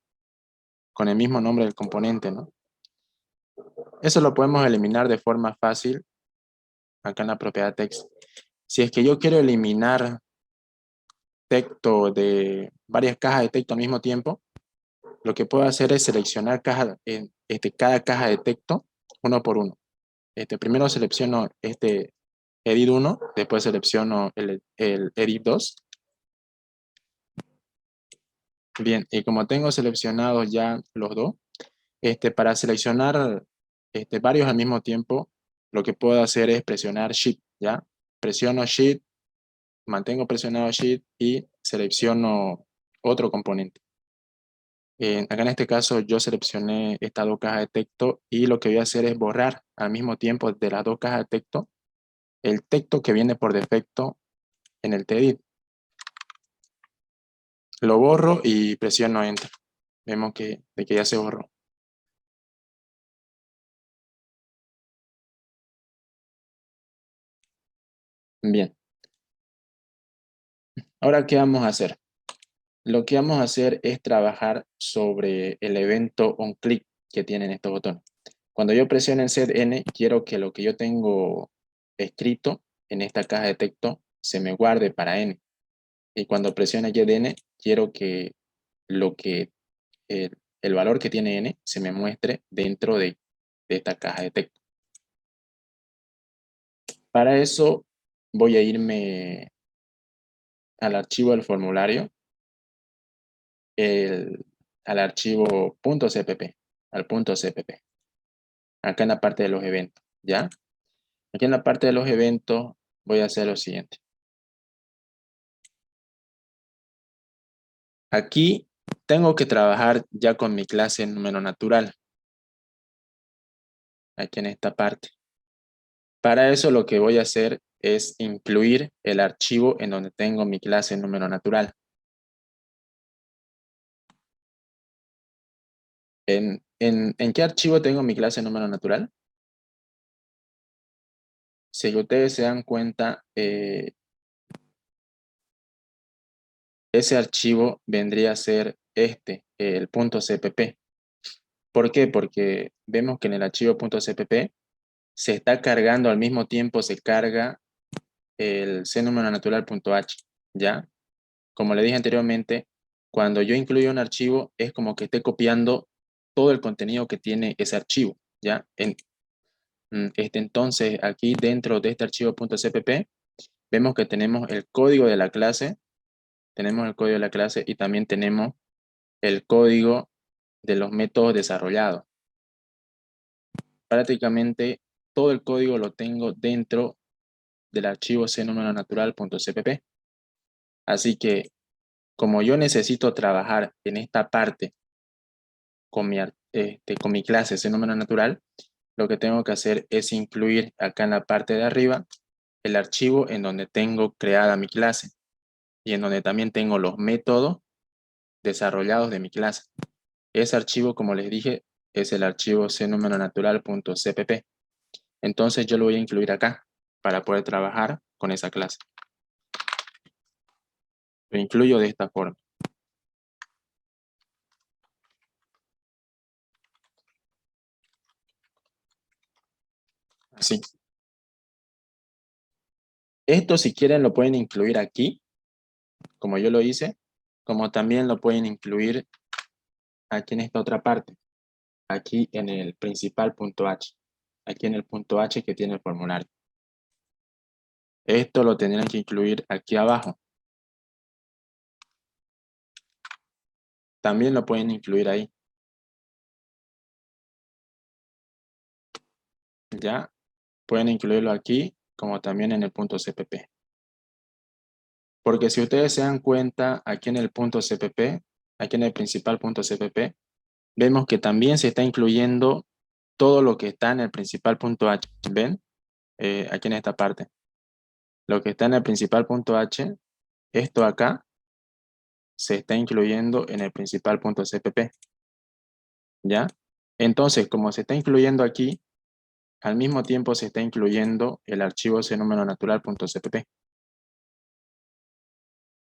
con el mismo nombre del componente, ¿no? Eso lo podemos eliminar de forma fácil acá en la propiedad text. Si es que yo quiero eliminar texto de varias cajas de texto al mismo tiempo, lo que puedo hacer es seleccionar cada caja de texto uno por uno. Primero selecciono edit 1, después selecciono el edit 2. Bien, y como tengo seleccionados ya los dos, para seleccionar varios al mismo tiempo, lo que puedo hacer es presionar Shift, ¿ya? Presiono Shift, mantengo presionado Shift y selecciono otro componente. Acá en este caso yo seleccioné estas dos cajas de texto y lo que voy a hacer es borrar al mismo tiempo de las dos cajas de texto el texto que viene por defecto en el TEDIT. Lo borro y presiono Enter. Vemos que ya se borró. Bien. Ahora, ¿qué vamos a hacer? Lo que vamos a hacer es trabajar sobre el evento onClick que tienen estos botones. Cuando yo presione el set N, quiero que lo que yo tengo escrito en esta caja de texto se me guarde para N. Y cuando presione YN, quiero que el valor que tiene N se me muestre dentro de esta caja de texto. Para eso voy a irme al archivo del formulario, al archivo .cpp, al .cpp, acá en la parte de los eventos, ¿ya? Aquí en la parte de los eventos voy a hacer lo siguiente. Aquí tengo que trabajar ya con mi clase número natural. Aquí en esta parte. Para eso lo que voy a hacer es incluir el archivo en donde tengo mi clase número natural. ¿En qué archivo tengo mi clase número natural? Si ustedes se dan cuenta, ese archivo vendría a ser el .cpp. ¿Por qué? Porque vemos que en el archivo .cpp se está cargando al mismo tiempo, se carga el cnumero_natural.h, ¿ya? Como le dije anteriormente, cuando yo incluyo un archivo es como que esté copiando todo el contenido que tiene ese archivo, ¿ya? Entonces, aquí dentro de este archivo .cpp, vemos que tenemos el código de la clase, y también tenemos el código de los métodos desarrollados. Prácticamente todo el código lo tengo dentro del archivo cNúmeroNatural.cpp. Así que, como yo necesito trabajar en esta parte con mi clase cNúmeroNatural, lo que tengo que hacer es incluir acá en la parte de arriba el archivo en donde tengo creada mi clase y en donde también tengo los métodos desarrollados de mi clase. Ese archivo, como les dije, es el archivo cNúmeroNatural.cpp. Entonces yo lo voy a incluir acá para poder trabajar con esa clase. Lo incluyo de esta forma. Así. Esto, si quieren, lo pueden incluir aquí, como yo lo hice, como también lo pueden incluir aquí en esta otra parte, aquí en el principal.h, aquí en el punto H que tiene el formulario. Esto lo tendrán que incluir aquí abajo. También lo pueden incluir ahí. Ya, pueden incluirlo aquí, como también en el punto CPP. Porque si ustedes se dan cuenta, aquí en el punto CPP, aquí en el principal.cpp, vemos que también se está incluyendo todo lo que está en el principal.h. ¿Ven? Aquí en esta parte. Lo que está en el principal.h, esto acá, se está incluyendo en el principal.cpp. ¿Ya? Entonces, como se está incluyendo aquí, al mismo tiempo se está incluyendo el archivo cNúmeroNatural.cpp.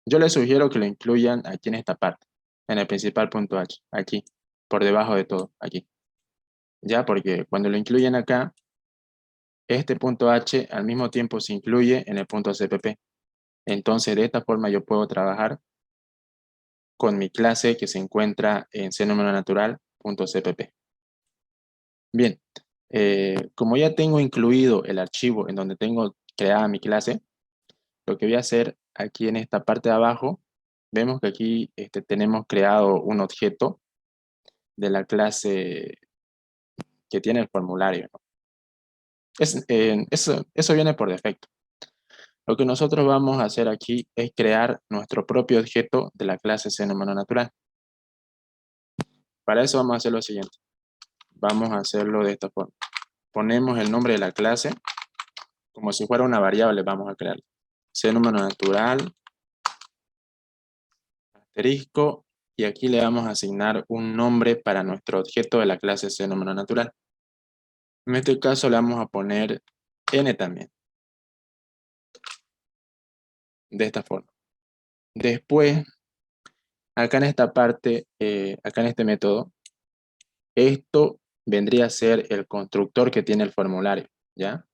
Yo les sugiero que lo incluyan aquí en esta parte, en el principal.h, aquí, por debajo de todo, aquí. Ya, porque cuando lo incluyen acá, este punto H al mismo tiempo se incluye en el punto CPP. Entonces, de esta forma yo puedo trabajar con mi clase que se encuentra en cNúmeroNatural.cpp. Bien, como ya tengo incluido el archivo en donde tengo creada mi clase, lo que voy a hacer aquí en esta parte de abajo, vemos que aquí tenemos creado un objeto de la clase que tiene el formulario, ¿no? Eso viene por defecto. Lo que nosotros vamos a hacer aquí es crear nuestro propio objeto de la clase cNúmeroNatural. Para eso vamos a hacer lo siguiente. Vamos a hacerlo de esta forma. Ponemos el nombre de la clase, como si fuera una variable, vamos a crear cNúmeroNatural, asterisco, y aquí le vamos a asignar un nombre para nuestro objeto de la clase cNúmeroNatural. En este caso le vamos a poner n también. De esta forma. Después, acá en esta parte, acá en este método, esto vendría a ser el constructor que tiene el formulario, ¿ya?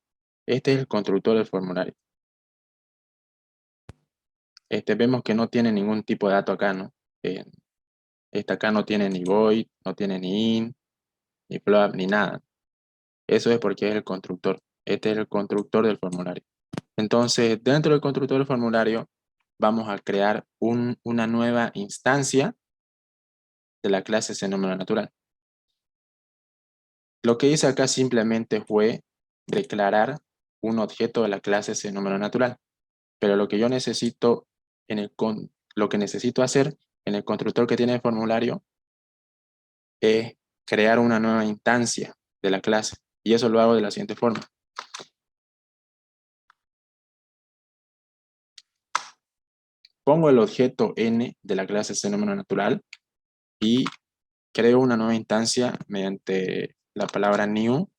Este es el constructor del formulario. Vemos que no tiene ningún tipo de dato acá, ¿no? Acá no tiene ni void, no tiene ni in, ni float, ni nada. Eso es porque es el constructor. Este es el constructor del formulario. Entonces, dentro del constructor del formulario, vamos a crear una nueva instancia de la clase cNúmeroNatural. Lo que hice acá simplemente fue declarar un objeto de la clase cNúmeroNatural. Pero lo que yo necesito, lo que necesito hacer en el constructor que tiene el formulario es crear una nueva instancia de la clase. Y eso lo hago de la siguiente forma. Pongo el objeto n de la clase cNúmeroNatural y creo una nueva instancia mediante la palabra new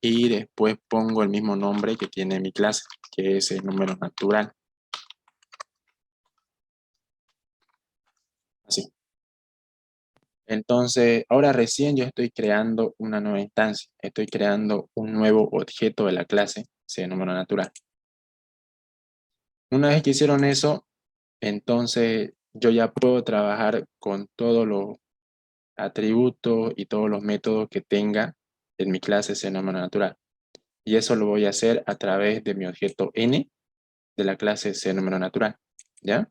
y después pongo el mismo nombre que tiene mi clase, que es el número natural. Así. Entonces, ahora recién yo estoy creando una nueva instancia. Estoy creando un nuevo objeto de la clase, ese número natural. Una vez que hicieron eso, entonces yo ya puedo trabajar con todos los atributos y todos los métodos que tenga en mi clase ese número natural. Y eso lo voy a hacer a través de mi objeto n de la clase C número natural. ¿Ya?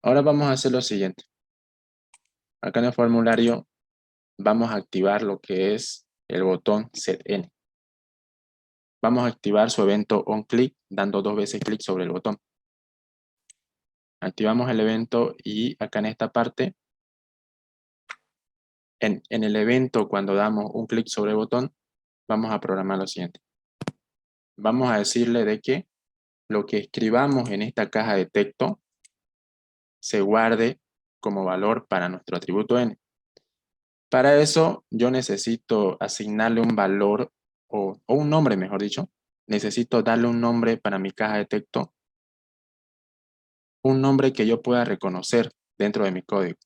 Ahora vamos a hacer lo siguiente. Acá en el formulario vamos a activar lo que es el botón setN. Vamos a activar su evento onClick dando 2 veces clic sobre el botón. Activamos el evento y acá en esta parte, en el evento cuando damos un clic sobre el botón, vamos a programar lo siguiente. Vamos a decirle de que lo que escribamos en esta caja de texto se guarde como valor para nuestro atributo n. Para eso yo necesito asignarle un valor o un nombre, mejor dicho. Necesito darle un nombre para mi caja de texto, un nombre que yo pueda reconocer dentro de mi código.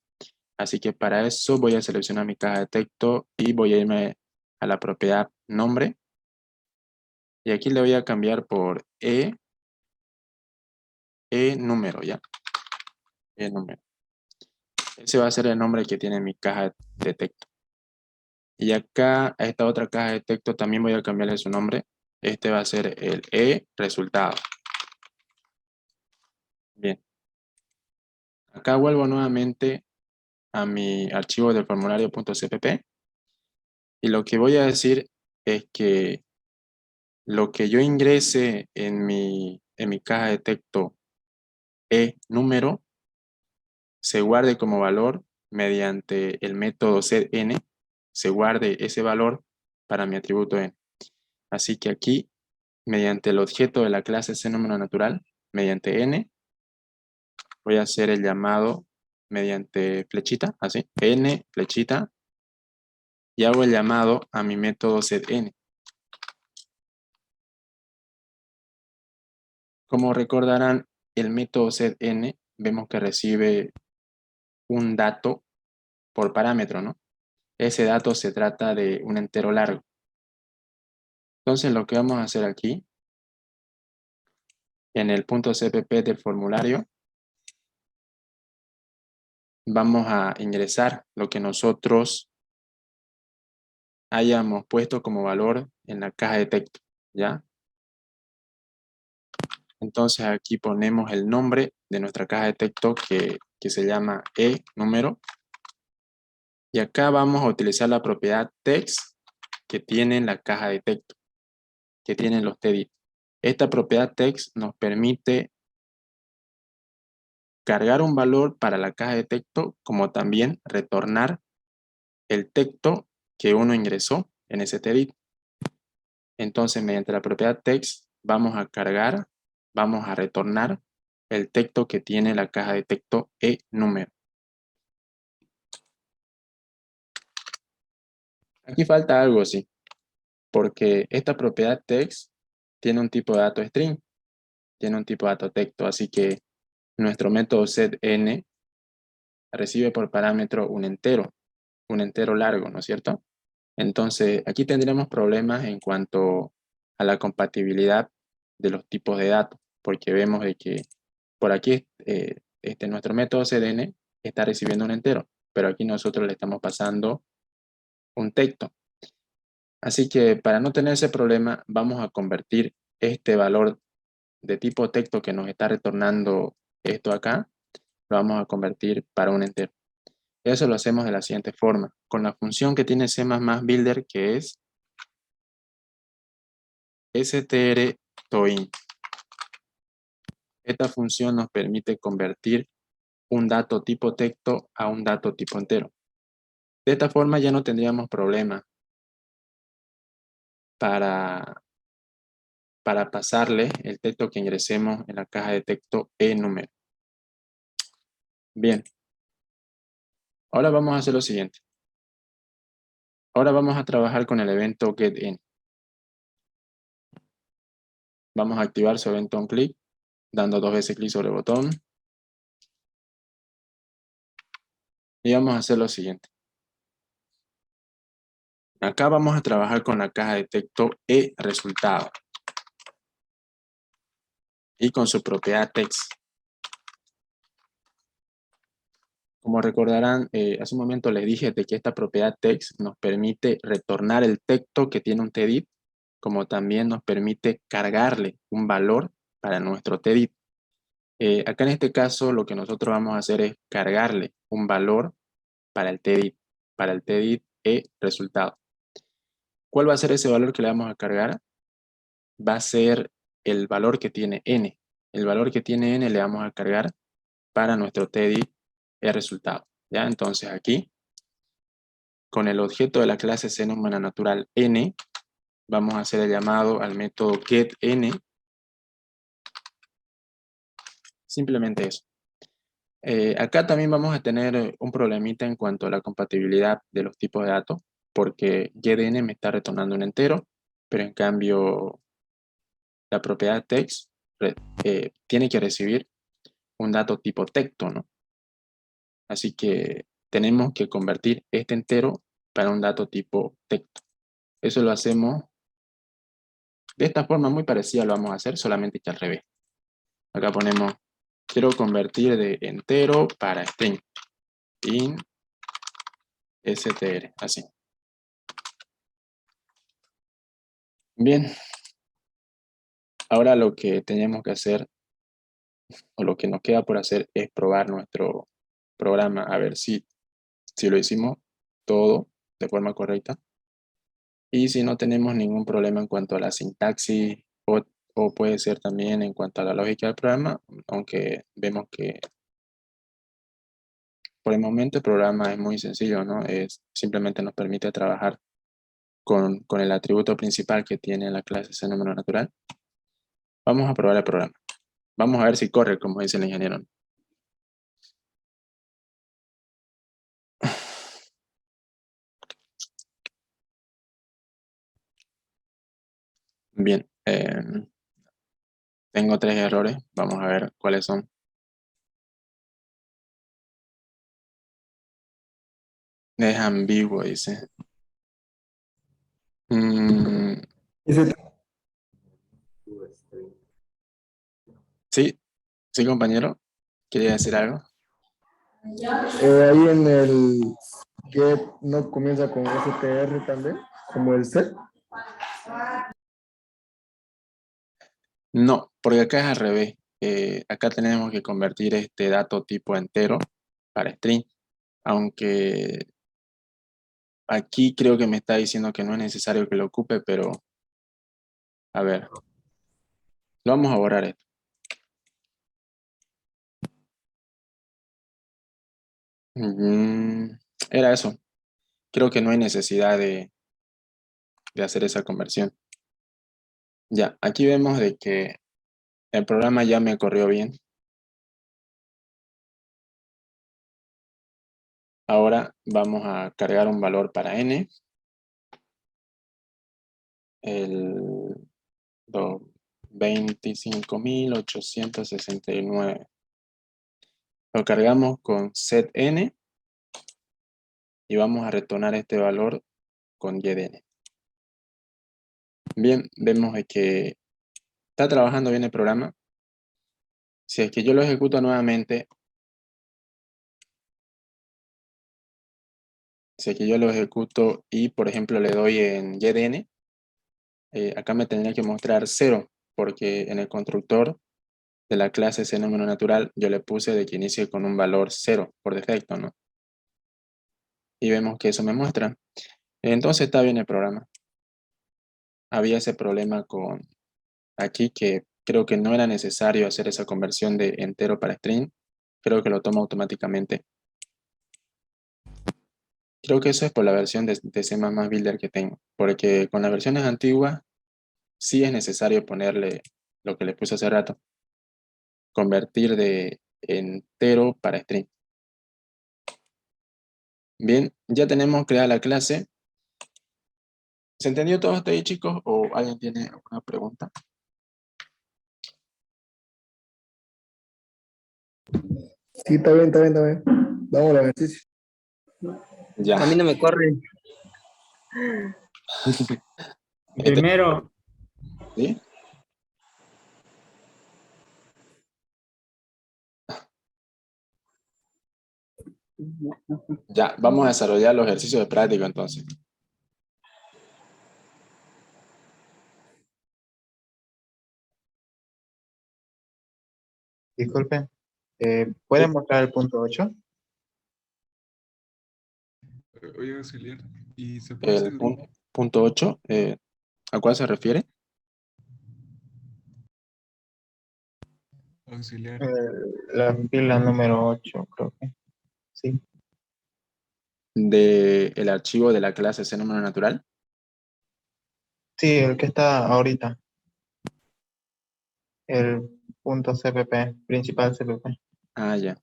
Así que para eso voy a seleccionar mi caja de texto y voy a irme a la propiedad nombre. Y aquí le voy a cambiar por número, ¿ya? Número. Ese va a ser el nombre que tiene mi caja de texto. Y acá, a esta otra caja de texto también voy a cambiarle su nombre. Este va a ser el resultado. Bien. Acá vuelvo nuevamente a mi archivo del formulario.cpp. Y lo que voy a decir es que lo que yo ingrese en mi caja de texto número se guarde como valor mediante el método setN, se guarde ese valor para mi atributo n. Así que aquí, mediante el objeto de la clase CNúmero natural, mediante n, voy a hacer el llamado mediante flechita, así, n, flechita, y hago el llamado a mi método setN. Como recordarán, el método setN, vemos que recibe un dato por parámetro, ¿no? Ese dato se trata de un entero largo. Entonces lo que vamos a hacer aquí, en el punto .cpp del formulario, vamos a ingresar lo que nosotros hayamos puesto como valor en la caja de texto, ¿ya? Entonces aquí ponemos el nombre de nuestra caja de texto que se llama número. Y acá vamos a utilizar la propiedad text que tiene la caja de texto, que tienen los TDI. Esta propiedad text nos permite cargar un valor para la caja de texto, como también retornar el texto que uno ingresó en ese TDI. Entonces, mediante la propiedad text, vamos a cargar, vamos a retornar el texto que tiene la caja de texto número. Aquí falta algo, sí, porque esta propiedad text tiene un tipo de dato string, tiene un tipo de dato texto, así que nuestro método setN recibe por parámetro un entero largo, ¿no es cierto? Entonces, aquí tendremos problemas en cuanto a la compatibilidad de los tipos de datos, porque vemos de que por aquí nuestro método cdn está recibiendo un entero, pero aquí nosotros le estamos pasando un texto. Así que para no tener ese problema, vamos a convertir este valor de tipo texto que nos está retornando esto acá, lo vamos a convertir para un entero. Eso lo hacemos de la siguiente forma, con la función que tiene C++ Builder, que es strtoin. Esta función nos permite convertir un dato tipo texto a un dato tipo entero. De esta forma ya no tendríamos problema para pasarle el texto que ingresemos en la caja de texto número. Bien. Ahora vamos a hacer lo siguiente. Ahora vamos a trabajar con el evento getIn. Vamos a activar su evento onClick, dando 2 veces clic sobre el botón. Y vamos a hacer lo siguiente. Acá vamos a trabajar con la caja de texto resultado. Y con su propiedad text. Como recordarán, hace un momento les dije de que esta propiedad text nos permite retornar el texto que tiene un TDIT como también nos permite cargarle un valor para nuestro TDIT. Acá en este caso lo que nosotros vamos a hacer es cargarle un valor para el TDIT e resultado. ¿Cuál va a ser ese valor que le vamos a cargar? Va a ser el valor que tiene n. El valor que tiene n le vamos a cargar para nuestro TDIT e resultado. ¿Ya? Entonces aquí, con el objeto de la clase Xenómena natural n, vamos a hacer el llamado al método getN. Simplemente eso. Acá también vamos a tener un problemita en cuanto a la compatibilidad de los tipos de datos, porque getN me está retornando un entero, pero en cambio la propiedad text tiene que recibir un dato tipo texto, ¿no? Así que tenemos que convertir este entero para un dato tipo texto. Eso lo hacemos de esta forma muy parecida, lo vamos a hacer, solamente que al revés. Acá ponemos, quiero convertir de entero para string. In str, así. Bien. Ahora lo que tenemos que hacer, o lo que nos queda por hacer, es probar nuestro programa, a ver si lo hicimos todo de forma correcta. Y si no tenemos ningún problema en cuanto a la sintaxis, o puede ser también en cuanto a la lógica del programa, aunque vemos que por el momento el programa es muy sencillo, ¿no? Simplemente nos permite trabajar con el atributo principal que tiene la clase Xenómeno natural. Vamos a probar el programa. Vamos a ver si corre, como dice el ingeniero. Bien, tengo 3 errores. Vamos a ver cuáles son. Es ambiguo, dice. Sí, sí, compañero. ¿Quería decir algo? Ahí en el get no comienza con str también, como el set. No, porque acá es al revés. Acá tenemos que convertir este dato tipo entero para string. Aunque aquí creo que me está diciendo que no es necesario que lo ocupe, pero a ver. Lo vamos a borrar esto. Era eso. Creo que no hay necesidad de hacer esa conversión. Ya, aquí vemos de que el programa ya me corrió bien. Ahora vamos a cargar un valor para n. El 25.869. Lo cargamos con setN y vamos a retornar este valor con getN. Bien, vemos de que está trabajando bien el programa. Si es que yo lo ejecuto nuevamente, si es que yo lo ejecuto y, por ejemplo, le doy en getN, acá me tendría que mostrar 0, porque en el constructor de la clase Xenómeno natural yo le puse de que inicie con un valor 0 por defecto, ¿no? Y vemos que eso me muestra. Entonces está bien el programa. Había ese problema con aquí que creo que no era necesario hacer esa conversión de entero para string. Creo que lo toma automáticamente. Creo que eso es por la versión de C++ Builder que tengo. Porque con las versiones antiguas sí es necesario ponerle lo que le puse hace rato. Convertir de entero para string. Bien, ya tenemos creada la clase. ¿Se entendió todo hasta ahí, chicos? ¿O alguien tiene alguna pregunta? Sí, está bien, está bien, está bien. Vamos al ejercicio. Ya. A mí no me corre. Primero, ¿Sí? Ya, vamos a desarrollar los ejercicios de práctica entonces. Disculpen, ¿pueden mostrar el punto 8? Oye, auxiliar, ¿y se puede hacer El punto 8, ¿a cuál se refiere? auxiliar? La pila número 8, creo que. Sí. ¿Del archivo de la clase C número natural? Sí, el que está ahorita. El punto CPP, principal CPP. Ah, ya.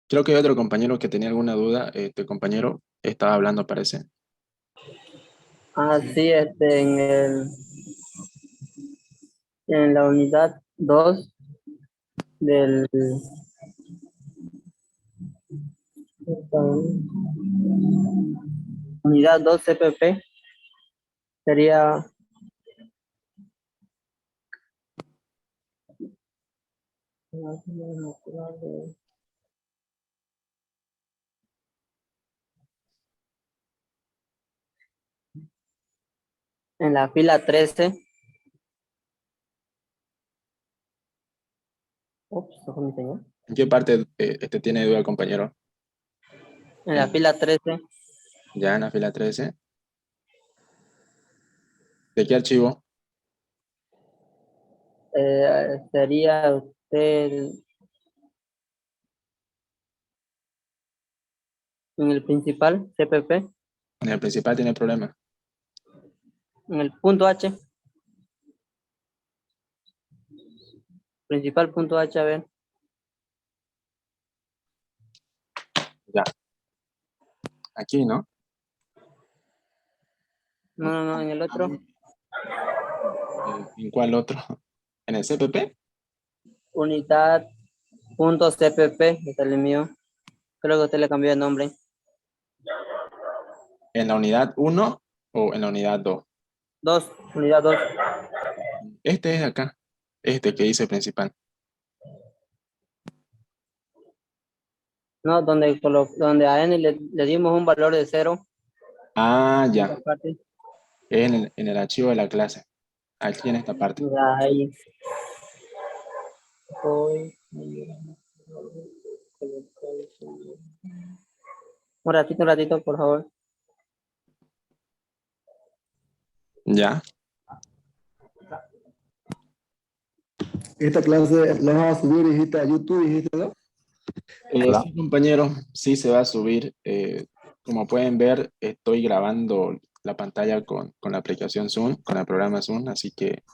Creo que hay otro compañero que tenía alguna duda. Este compañero estaba hablando, parece. Ah, sí, en la unidad 2 del unidad 2 CPP sería en la fila 13. Ups, ¿eso fue mi señal? ¿En qué parte tiene duda, compañero? En la fila 13, Ya en la fila 13. ¿De qué archivo? sería usted en el principal CPP, En el principal tiene problema. en el punto H, principal punto H, a ver. Ya. Aquí, ¿no? No, en el otro. ¿En cuál otro? ¿En el CPP? Unidad punto CPP, este es el mío. Creo que usted le cambió de nombre. ¿En la unidad 1 o en la unidad 2? Unidad 2. Este es de acá. Este que dice principal. No, donde a N le dimos un valor de 0. Ah, En ya. esa parte. Es en el archivo de la clase. Aquí en esta parte. Ya, ahí. Un ratito, por favor. Ya. Esta clase la vas a subir, dijiste, a YouTube, dijiste, ¿no? Sí, compañero, sí se va a subir. Como pueden ver, estoy grabando la pantalla con la aplicación Zoom, con el programa Zoom, así que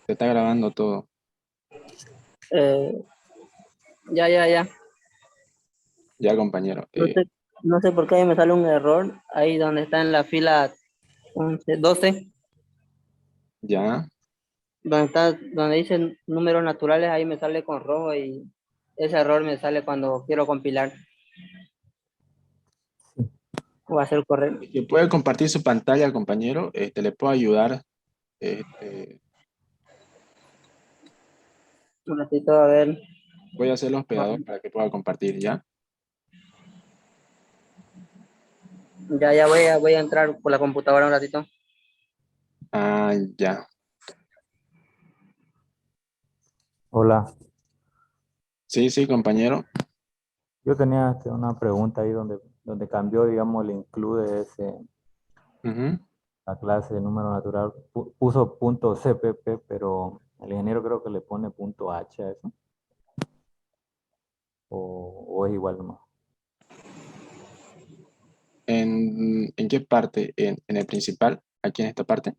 se está grabando todo. Eh, ya. Ya, compañero. No sé por qué ahí me sale un error. Ahí donde está en la fila 11, 12. Ya. Donde dice números naturales, ahí me sale con rojo y ese error me sale cuando quiero compilar. Va a ser correcto. Que puede compartir su pantalla, compañero. Le puedo ayudar. Este, Un ratito, a ver. voy a hacer el hospedador para que pueda compartir, ¿ya? Ya voy a entrar por la computadora un ratito. Ah, ya. Hola, Sí, sí, compañero. yo tenía una pregunta ahí donde cambió, digamos, el include ese, Ujú. la clase de número natural, puso punto CPP, pero el ingeniero creo que le pone punto H a eso, o es igual nomás. ¿En qué parte? ¿En el principal? ¿Aquí en esta parte?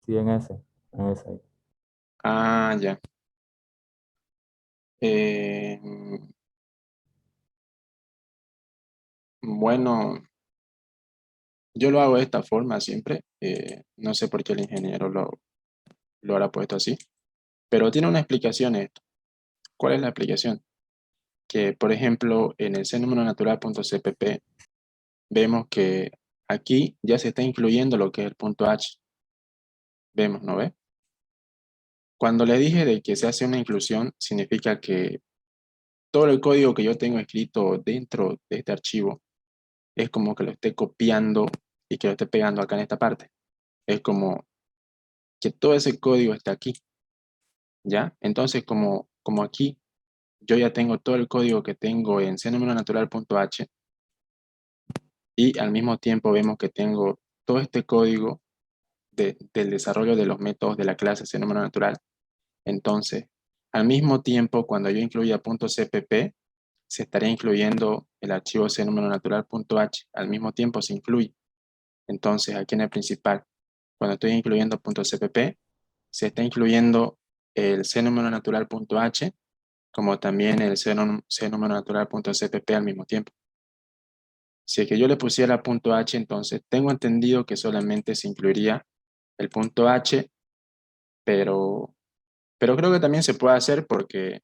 Sí, en ese ahí. Ah, ya. Eh, bueno, yo lo hago de esta forma siempre. No sé por qué el ingeniero lo habrá puesto así. Pero tiene una explicación esto. ¿Cuál es la explicación? Que, por ejemplo, en el cnumero-natural.cpp vemos que aquí ya se está incluyendo lo que es el punto H. Vemos, ¿no ve? Cuando le dije de que se hace una inclusión, significa que todo el código que yo tengo escrito dentro de este archivo es como que lo esté copiando y que lo esté pegando acá en esta parte. Es como que todo ese código está aquí, ¿ya? Entonces, como aquí yo ya tengo todo el código que tengo en cNumenoNatural.h y al mismo tiempo vemos que tengo todo este código del desarrollo de los métodos de la clase cNumenoNatural. Entonces, al mismo tiempo, cuando yo incluya .cpp, se estaría incluyendo el archivo cNumenoNatural.h. Al mismo tiempo se incluye. Entonces, aquí en el principal, cuando estoy incluyendo .cpp, se está incluyendo el cNumenoNatural.h como también el cNumenoNatural.cpp al mismo tiempo. Si es que yo le pusiera .h, entonces tengo entendido que solamente se incluiría el .h, pero creo que también se puede hacer porque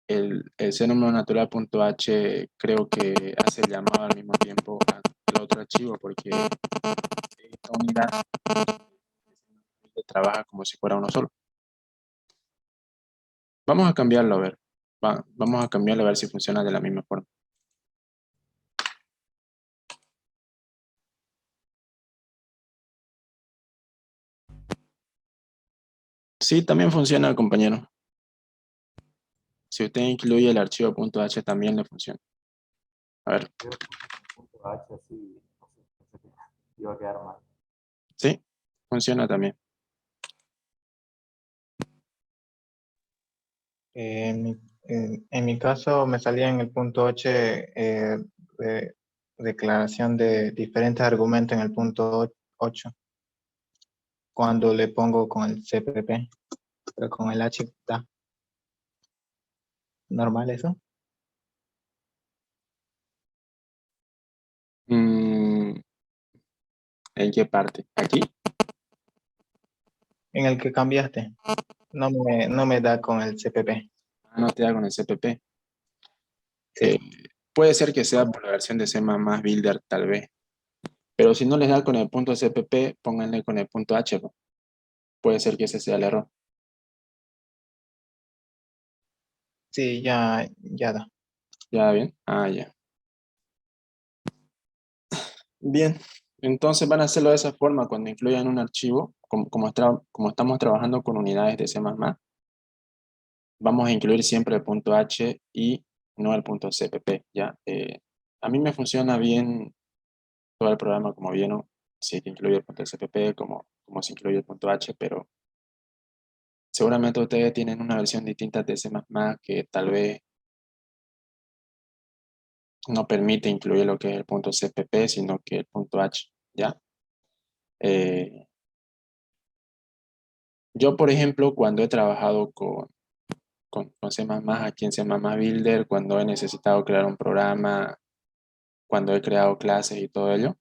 el cNumenoNatural.h creo que hace el llamado al mismo tiempo al otro archivo porque esta unidad trabaja como si fuera uno solo. Vamos a cambiarlo a ver. Vamos a cambiarlo a ver si funciona de la misma forma. Sí, también funciona, compañero. Si usted incluye el archivo .h también le funciona. A ver, Punto H así, no sé, iba a quedar mal. sí, funciona también. En mi caso me salía en el punto 8 de declaración de diferentes argumentos en el punto 8 cuando le pongo con el CPP, pero con el H está normal eso. ¿En qué parte? ¿Aquí? En el que cambiaste, no me da con el CPP. No te da con el CPP. Sí. Puede ser que sea por la versión de C++ Builder, tal vez. Pero si no les da con el .cpp, pónganle con el .h. ¿No? Puede ser que ese sea el error. Sí, ya da. ¿Ya bien? Ah, ya. Bien. Entonces van a hacerlo de esa forma cuando incluyan un archivo. Como estamos trabajando con unidades de C++, vamos a incluir siempre el .h y no el .cpp, ¿ya? A mí me funciona bien todo el programa como vieron, si que incluye el .cpp como se incluye el .h, pero seguramente ustedes tienen una versión distinta de C++ que tal vez no permite incluir lo que es el .cpp, sino que el .h, ¿ya? Yo, por ejemplo, cuando he trabajado con C++ aquí en C++ Builder, cuando he necesitado crear un programa, cuando he creado clases y todo ello,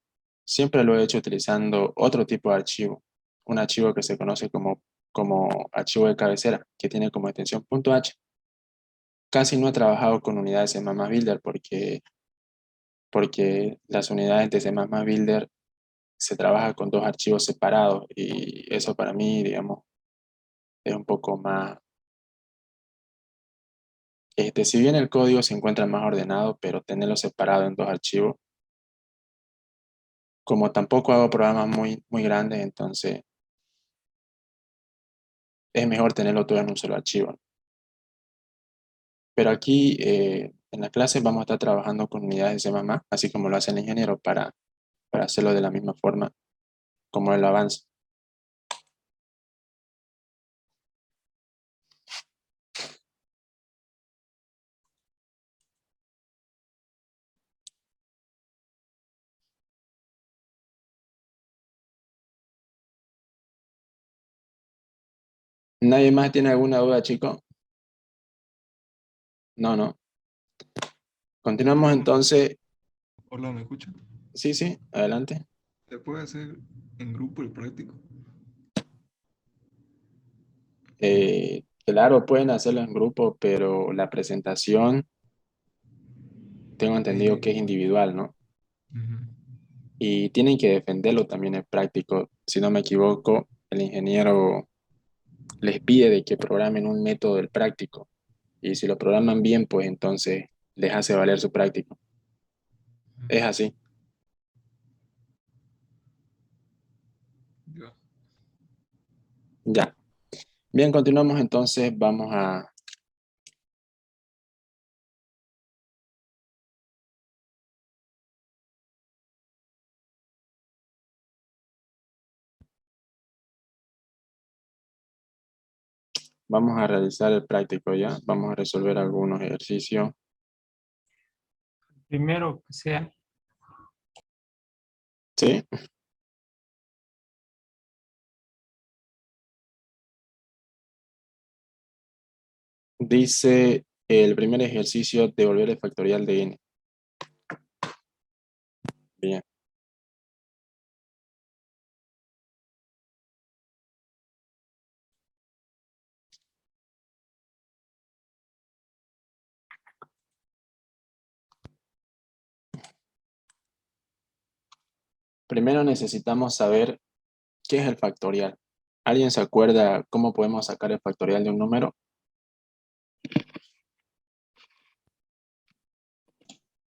siempre lo he hecho utilizando otro tipo de archivo, un archivo que se conoce como archivo de cabecera, que tiene como extensión .h. Casi no he trabajado con unidades de C++ Builder porque las unidades de C++ Builder se trabaja con dos archivos separados y eso para mí, digamos, es un poco más. Si bien el código se encuentra más ordenado, pero tenerlo separado en dos archivos, como tampoco hago programas muy grandes, entonces es mejor tenerlo todo en un solo archivo. Pero aquí en la clase vamos a estar trabajando con unidades de C++, así como lo hace el ingeniero para hacerlo de la misma forma como él avanza. ¿Nadie más tiene alguna duda, chicos? No. Continuamos entonces. Hola, ¿me escucha? Sí, adelante. ¿Se puede hacer en grupo el práctico? Claro, pueden hacerlo en grupo, pero la presentación tengo entendido que es individual, ¿no? Ujú. Y tienen que defenderlo también en práctico. Si no me equivoco, el ingeniero les pide de que programen un método del práctico. Y si lo programan bien, pues entonces les hace valer su práctico. Es así. Ya. Ya. Bien, continuamos entonces. Vamos a realizar el práctico ya. Vamos a resolver algunos ejercicios. Primero que sea. ¿Sí? Dice el primer ejercicio, devolver el factorial de n. Bien. Primero necesitamos saber qué es el factorial. ¿Alguien se acuerda cómo podemos sacar el factorial de un número?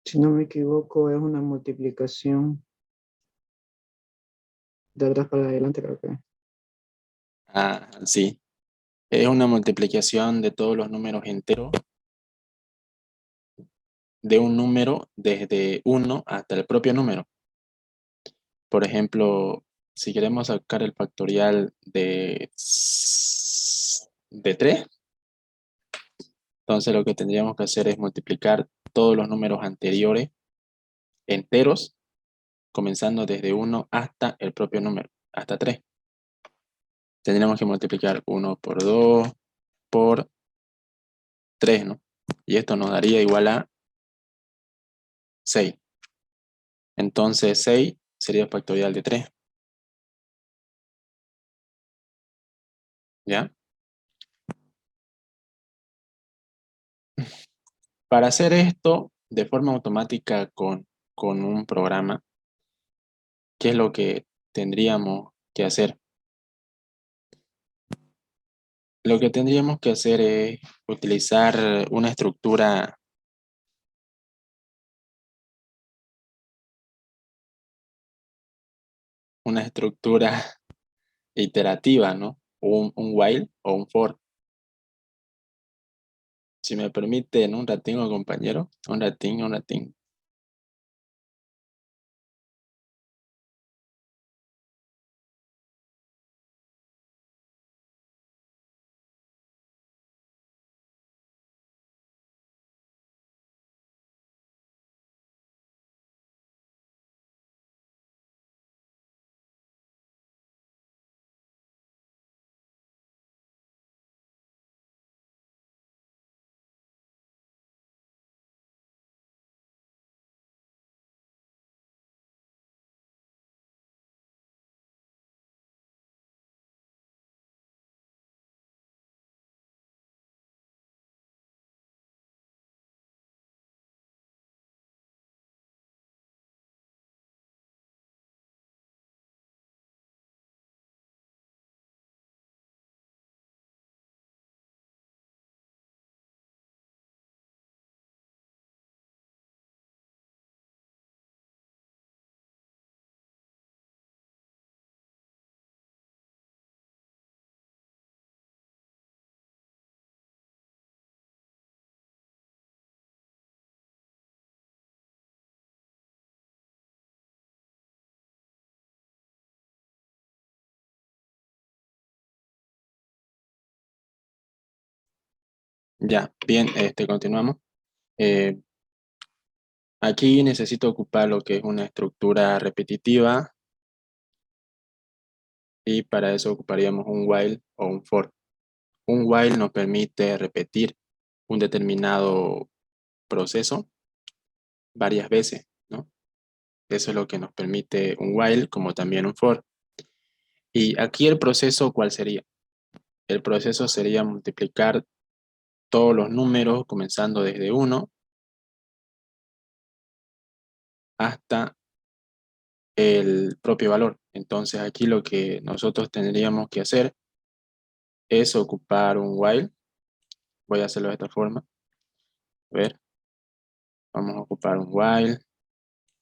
Si no me equivoco, es una multiplicación de atrás para adelante, creo que. Ah, sí. Es una multiplicación de todos los números enteros de un número desde 1 hasta el propio número. Por ejemplo, si queremos sacar el factorial de 3, entonces lo que tendríamos que hacer es multiplicar todos los números anteriores enteros, comenzando desde 1 hasta el propio número, hasta 3. Tendríamos que multiplicar 1 por 2 por 3, ¿no? Y esto nos daría igual a 6. Entonces 6 sería el factorial de 3. ¿Ya? Para hacer esto de forma automática con un programa, ¿qué es lo que tendríamos que hacer? Lo que tendríamos que hacer es utilizar una estructura iterativa, ¿no? Un while o un for. Si me permiten un ratín, compañero, un ratín. Ya, bien, continuamos. Aquí necesito ocupar lo que es una estructura repetitiva y para eso ocuparíamos un while o un for. Un while nos permite repetir un determinado proceso varias veces, ¿no? Eso es lo que nos permite un while como también un for. Y aquí el proceso, ¿cuál sería? El proceso sería multiplicar todos los números comenzando desde 1 hasta el propio valor. Entonces aquí lo que nosotros tendríamos que hacer es ocupar un while. Voy a hacerlo de esta forma. A ver, vamos a ocupar un while.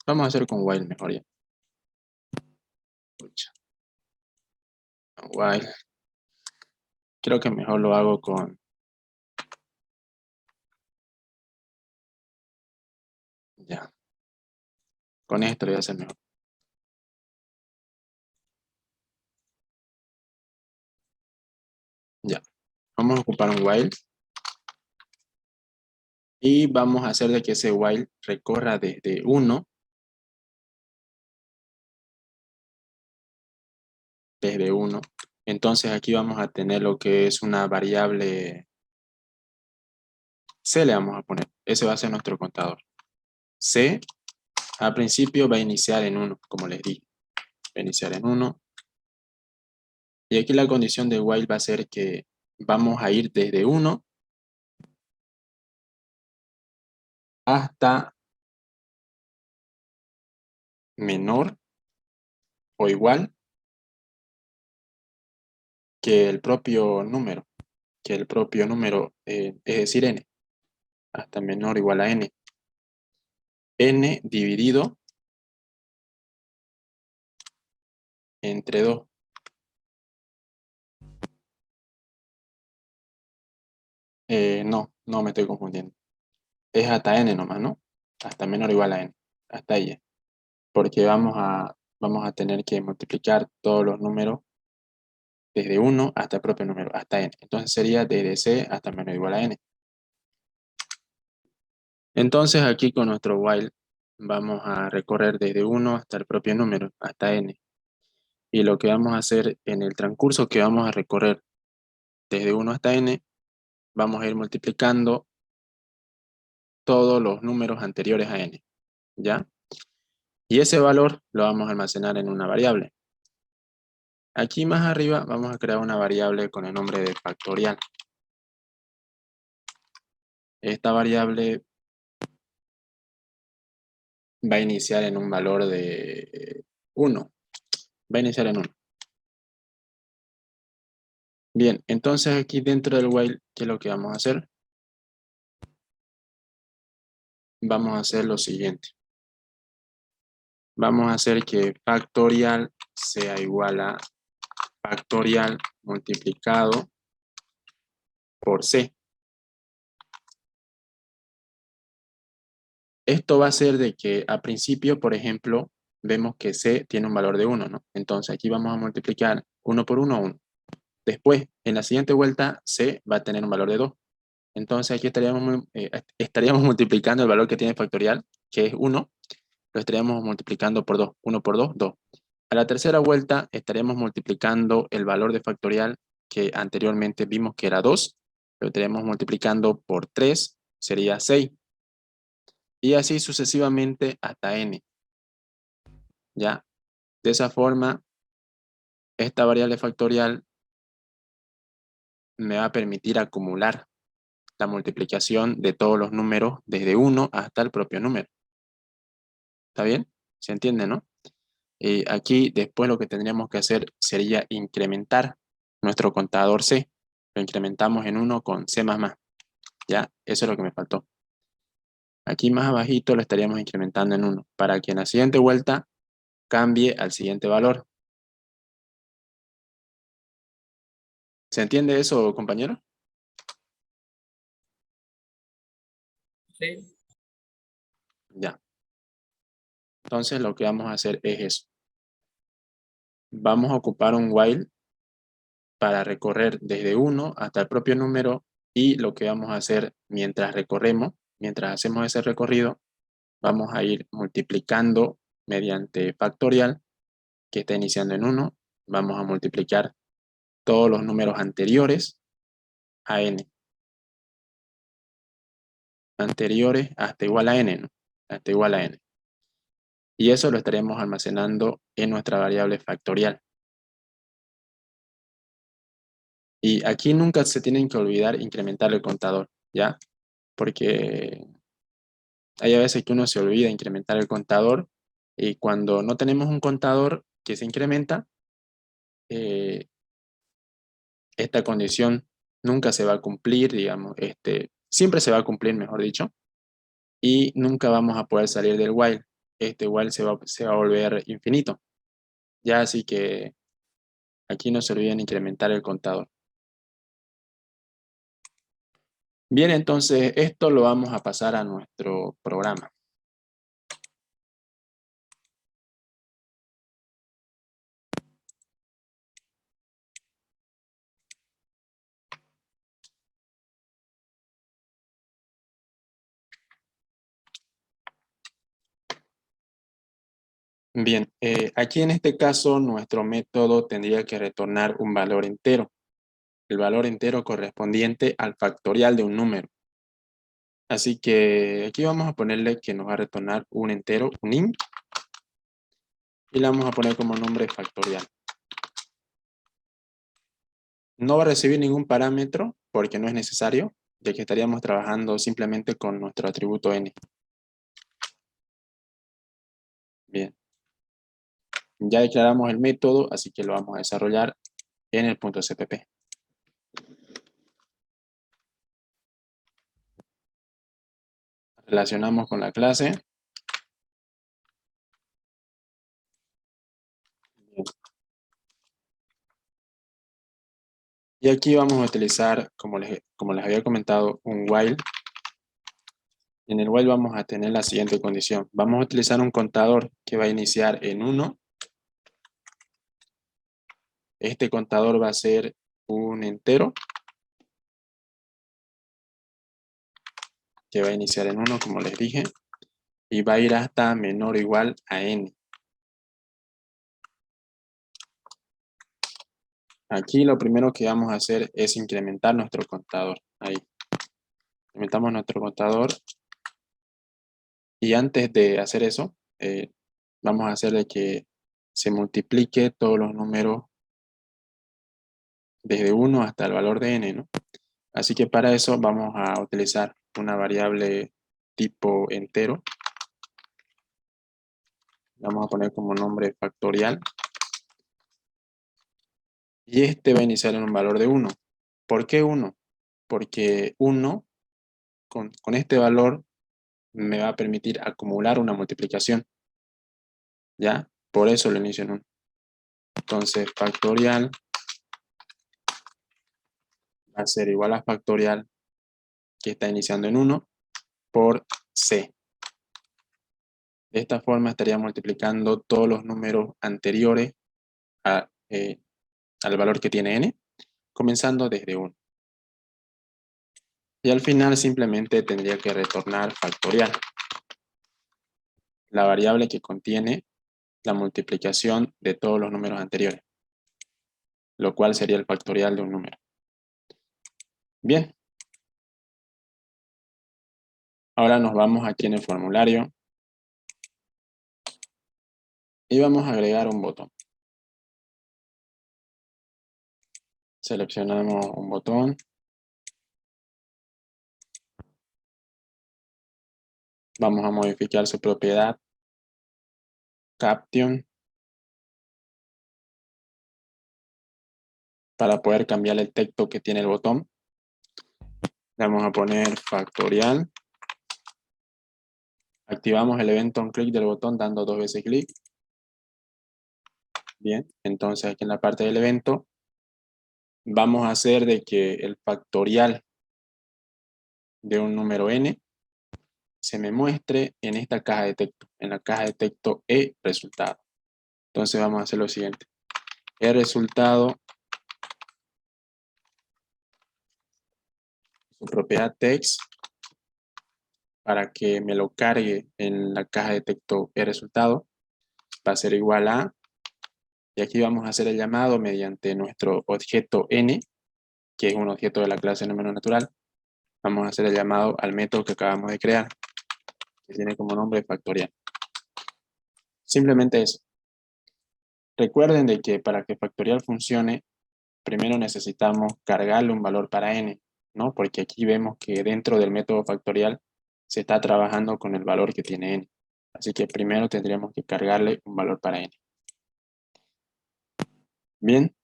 Vamos a hacer con while mejor ya. Pucha. While. Creo que mejor lo hago con... Ya. Con esto lo voy a hacer mejor. Ya. Vamos a ocupar un while. Y vamos a hacer de que ese while recorra desde 1. Desde 1. Entonces aquí vamos a tener lo que es una variable C, le vamos a poner. Ese va a ser nuestro contador. C, al principio va a iniciar en 1, como les dije. Va a iniciar en 1. Y aquí la condición de while va a ser que vamos a ir desde 1 hasta menor o igual que el propio número. Es decir, n. Hasta menor o igual a n. N dividido entre 2. No me estoy confundiendo. Es hasta n nomás, ¿no? Hasta menor o igual a n. Hasta ahí. Porque vamos a tener que multiplicar todos los números desde 1 hasta el propio número, hasta n. Entonces sería desde c hasta menor o igual a n. Entonces aquí con nuestro while vamos a recorrer desde 1 hasta el propio número, hasta n. Y lo que vamos a hacer en el transcurso que vamos a recorrer desde 1 hasta n, vamos a ir multiplicando todos los números anteriores a n. ¿Ya? Y ese valor lo vamos a almacenar en una variable. Aquí más arriba vamos a crear una variable con el nombre de factorial. Esta variable va a iniciar en un valor de 1. Va a iniciar en 1. Bien, entonces aquí dentro del while, ¿qué es lo que vamos a hacer? Vamos a hacer lo siguiente. Vamos a hacer que factorial sea igual a factorial multiplicado por c. Esto va a ser de que a principio, por ejemplo, vemos que c tiene un valor de 1, ¿no? Entonces aquí vamos a multiplicar 1 por 1, 1. Después, en la siguiente vuelta, c va a tener un valor de 2. Entonces aquí estaríamos multiplicando el valor que tiene factorial, que es 1, lo estaríamos multiplicando por 2. 1 por 2, 2. A la tercera vuelta estaríamos multiplicando el valor de factorial que anteriormente vimos que era 2, lo estaríamos multiplicando por 3, sería 6. Y así sucesivamente hasta n. ¿Ya? De esa forma, esta variable factorial me va a permitir acumular la multiplicación de todos los números desde 1 hasta el propio número. ¿Está bien? ¿Se entiende, no? Aquí después lo que tendríamos que hacer sería incrementar nuestro contador C. Lo incrementamos en 1 con C++. ¿Ya? Eso es lo que me faltó. Aquí más abajito lo estaríamos incrementando en 1 para que en la siguiente vuelta cambie al siguiente valor. ¿Se entiende eso, compañero? Sí. Ya. Entonces lo que vamos a hacer es eso. Vamos a ocupar un while para recorrer desde 1 hasta el propio número y lo que vamos a hacer mientras hacemos ese recorrido, vamos a ir multiplicando mediante factorial que está iniciando en 1. Vamos a multiplicar todos los números anteriores a n. Anteriores hasta igual a n, ¿no? Hasta igual a n. Y eso lo estaremos almacenando en nuestra variable factorial. Y aquí nunca se tienen que olvidar incrementar el contador, ¿ya? Porque hay a veces que uno se olvida incrementar el contador y cuando no tenemos un contador que se incrementa, esta condición nunca se va a cumplir, digamos, siempre se va a cumplir, mejor dicho, y nunca vamos a poder salir del while. este igual se va a volver infinito. Ya, así que aquí no se olviden incrementar el contador. Bien, entonces esto lo vamos a pasar a nuestro programa. Bien, aquí en este caso nuestro método tendría que retornar un valor entero. El valor entero correspondiente al factorial de un número. Así que aquí vamos a ponerle que nos va a retornar un entero, un int. Y le vamos a poner como nombre factorial. No va a recibir ningún parámetro porque no es necesario, ya que estaríamos trabajando simplemente con nuestro atributo n. Bien. Ya declaramos el método, así que lo vamos a desarrollar en el punto CPP. Relacionamos con la clase. Bien. Y aquí vamos a utilizar, como les había comentado, un while. En el while vamos a tener la siguiente condición. Vamos a utilizar un contador que va a iniciar en 1. Este contador va a ser un entero que va a iniciar en 1, como les dije, y va a ir hasta menor o igual a n. Aquí lo primero que vamos a hacer es incrementar nuestro contador. Ahí. Incrementamos nuestro contador. Y antes de hacer eso, vamos a hacer de que se multiplique todos los números desde 1 hasta el valor de n, ¿no? Así que para eso vamos a utilizar una variable tipo entero. Vamos a poner como nombre factorial. Y este va a iniciar en un valor de 1. ¿Por qué 1? Porque 1, con este valor, me va a permitir acumular una multiplicación. ¿Ya? Por eso lo inicio en 1. Entonces, factorial va a ser igual a factorial, que está iniciando en 1, por c. De esta forma estaría multiplicando todos los números anteriores al valor que tiene n, comenzando desde 1. Y al final simplemente tendría que retornar factorial, la variable que contiene la multiplicación de todos los números anteriores, lo cual sería el factorial de un número. Bien. Ahora nos vamos aquí en el formulario y vamos a agregar un botón. Seleccionamos un botón. Vamos a modificar su propiedad caption para poder cambiar el texto que tiene el botón. Le vamos a poner factorial. Activamos el evento on click del botón dando 2 veces clic. Bien, entonces aquí en la parte del evento vamos a hacer de que el factorial de un número n se me muestre en esta caja de texto, en la caja de texto e resultado. Entonces vamos a hacer lo siguiente. E resultado, su propiedad text, para que me lo cargue en la caja de texto e resultado, va a ser igual a, y aquí vamos a hacer el llamado mediante nuestro objeto n, que es un objeto de la clase número natural. Vamos a hacer el llamado al método que acabamos de crear, que tiene como nombre factorial. Simplemente eso. Recuerden de que para que factorial funcione, primero necesitamos cargarle un valor para n, ¿no? Porque aquí vemos que dentro del método factorial se está trabajando con el valor que tiene n. Así que primero tendríamos que cargarle un valor para n. Bien,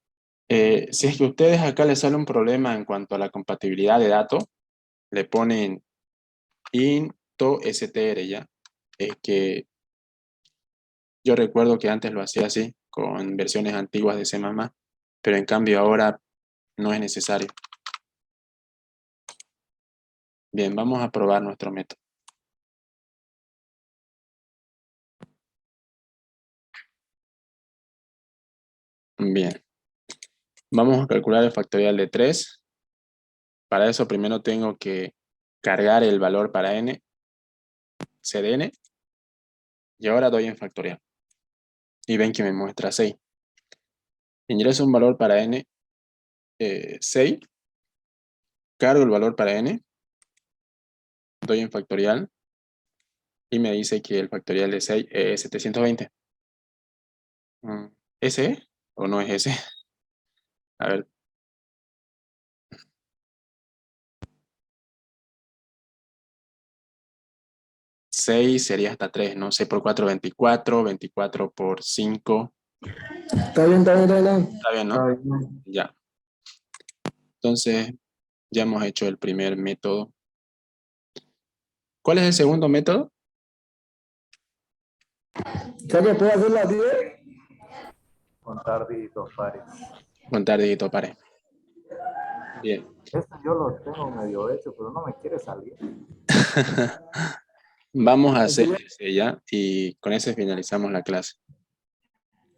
si es que a ustedes acá les sale un problema en cuanto a la compatibilidad de datos, le ponen into str, ¿ya? Es que Yo recuerdo que antes lo hacía así, con versiones antiguas de C++, pero en cambio ahora no es necesario. Bien, vamos a probar nuestro método. Bien. Vamos a calcular el factorial de 3. Para eso primero tengo que cargar el valor para n, c de n, y ahora doy en factorial. Y ven que me muestra 6. Ingreso un valor para n, 6, cargo el valor para n, doy en factorial, y me dice que el factorial de 6 es 720. ¿Ese o no es ese? A ver. 6 sería hasta 3, ¿no? 6 por 4, 24, 24 por 5. Está bien, está bien, está bien. Está bien, ¿no? Ya. Entonces, ya hemos hecho el primer método. ¿Cuál es el segundo método? ¿Ya que puedo hacer la 10? Contar dígitos pares. Contar dígitos pares. Bien. Esto yo lo tengo medio hecho, pero no me quiere salir. Vamos a hacer ese ya y con ese finalizamos la clase.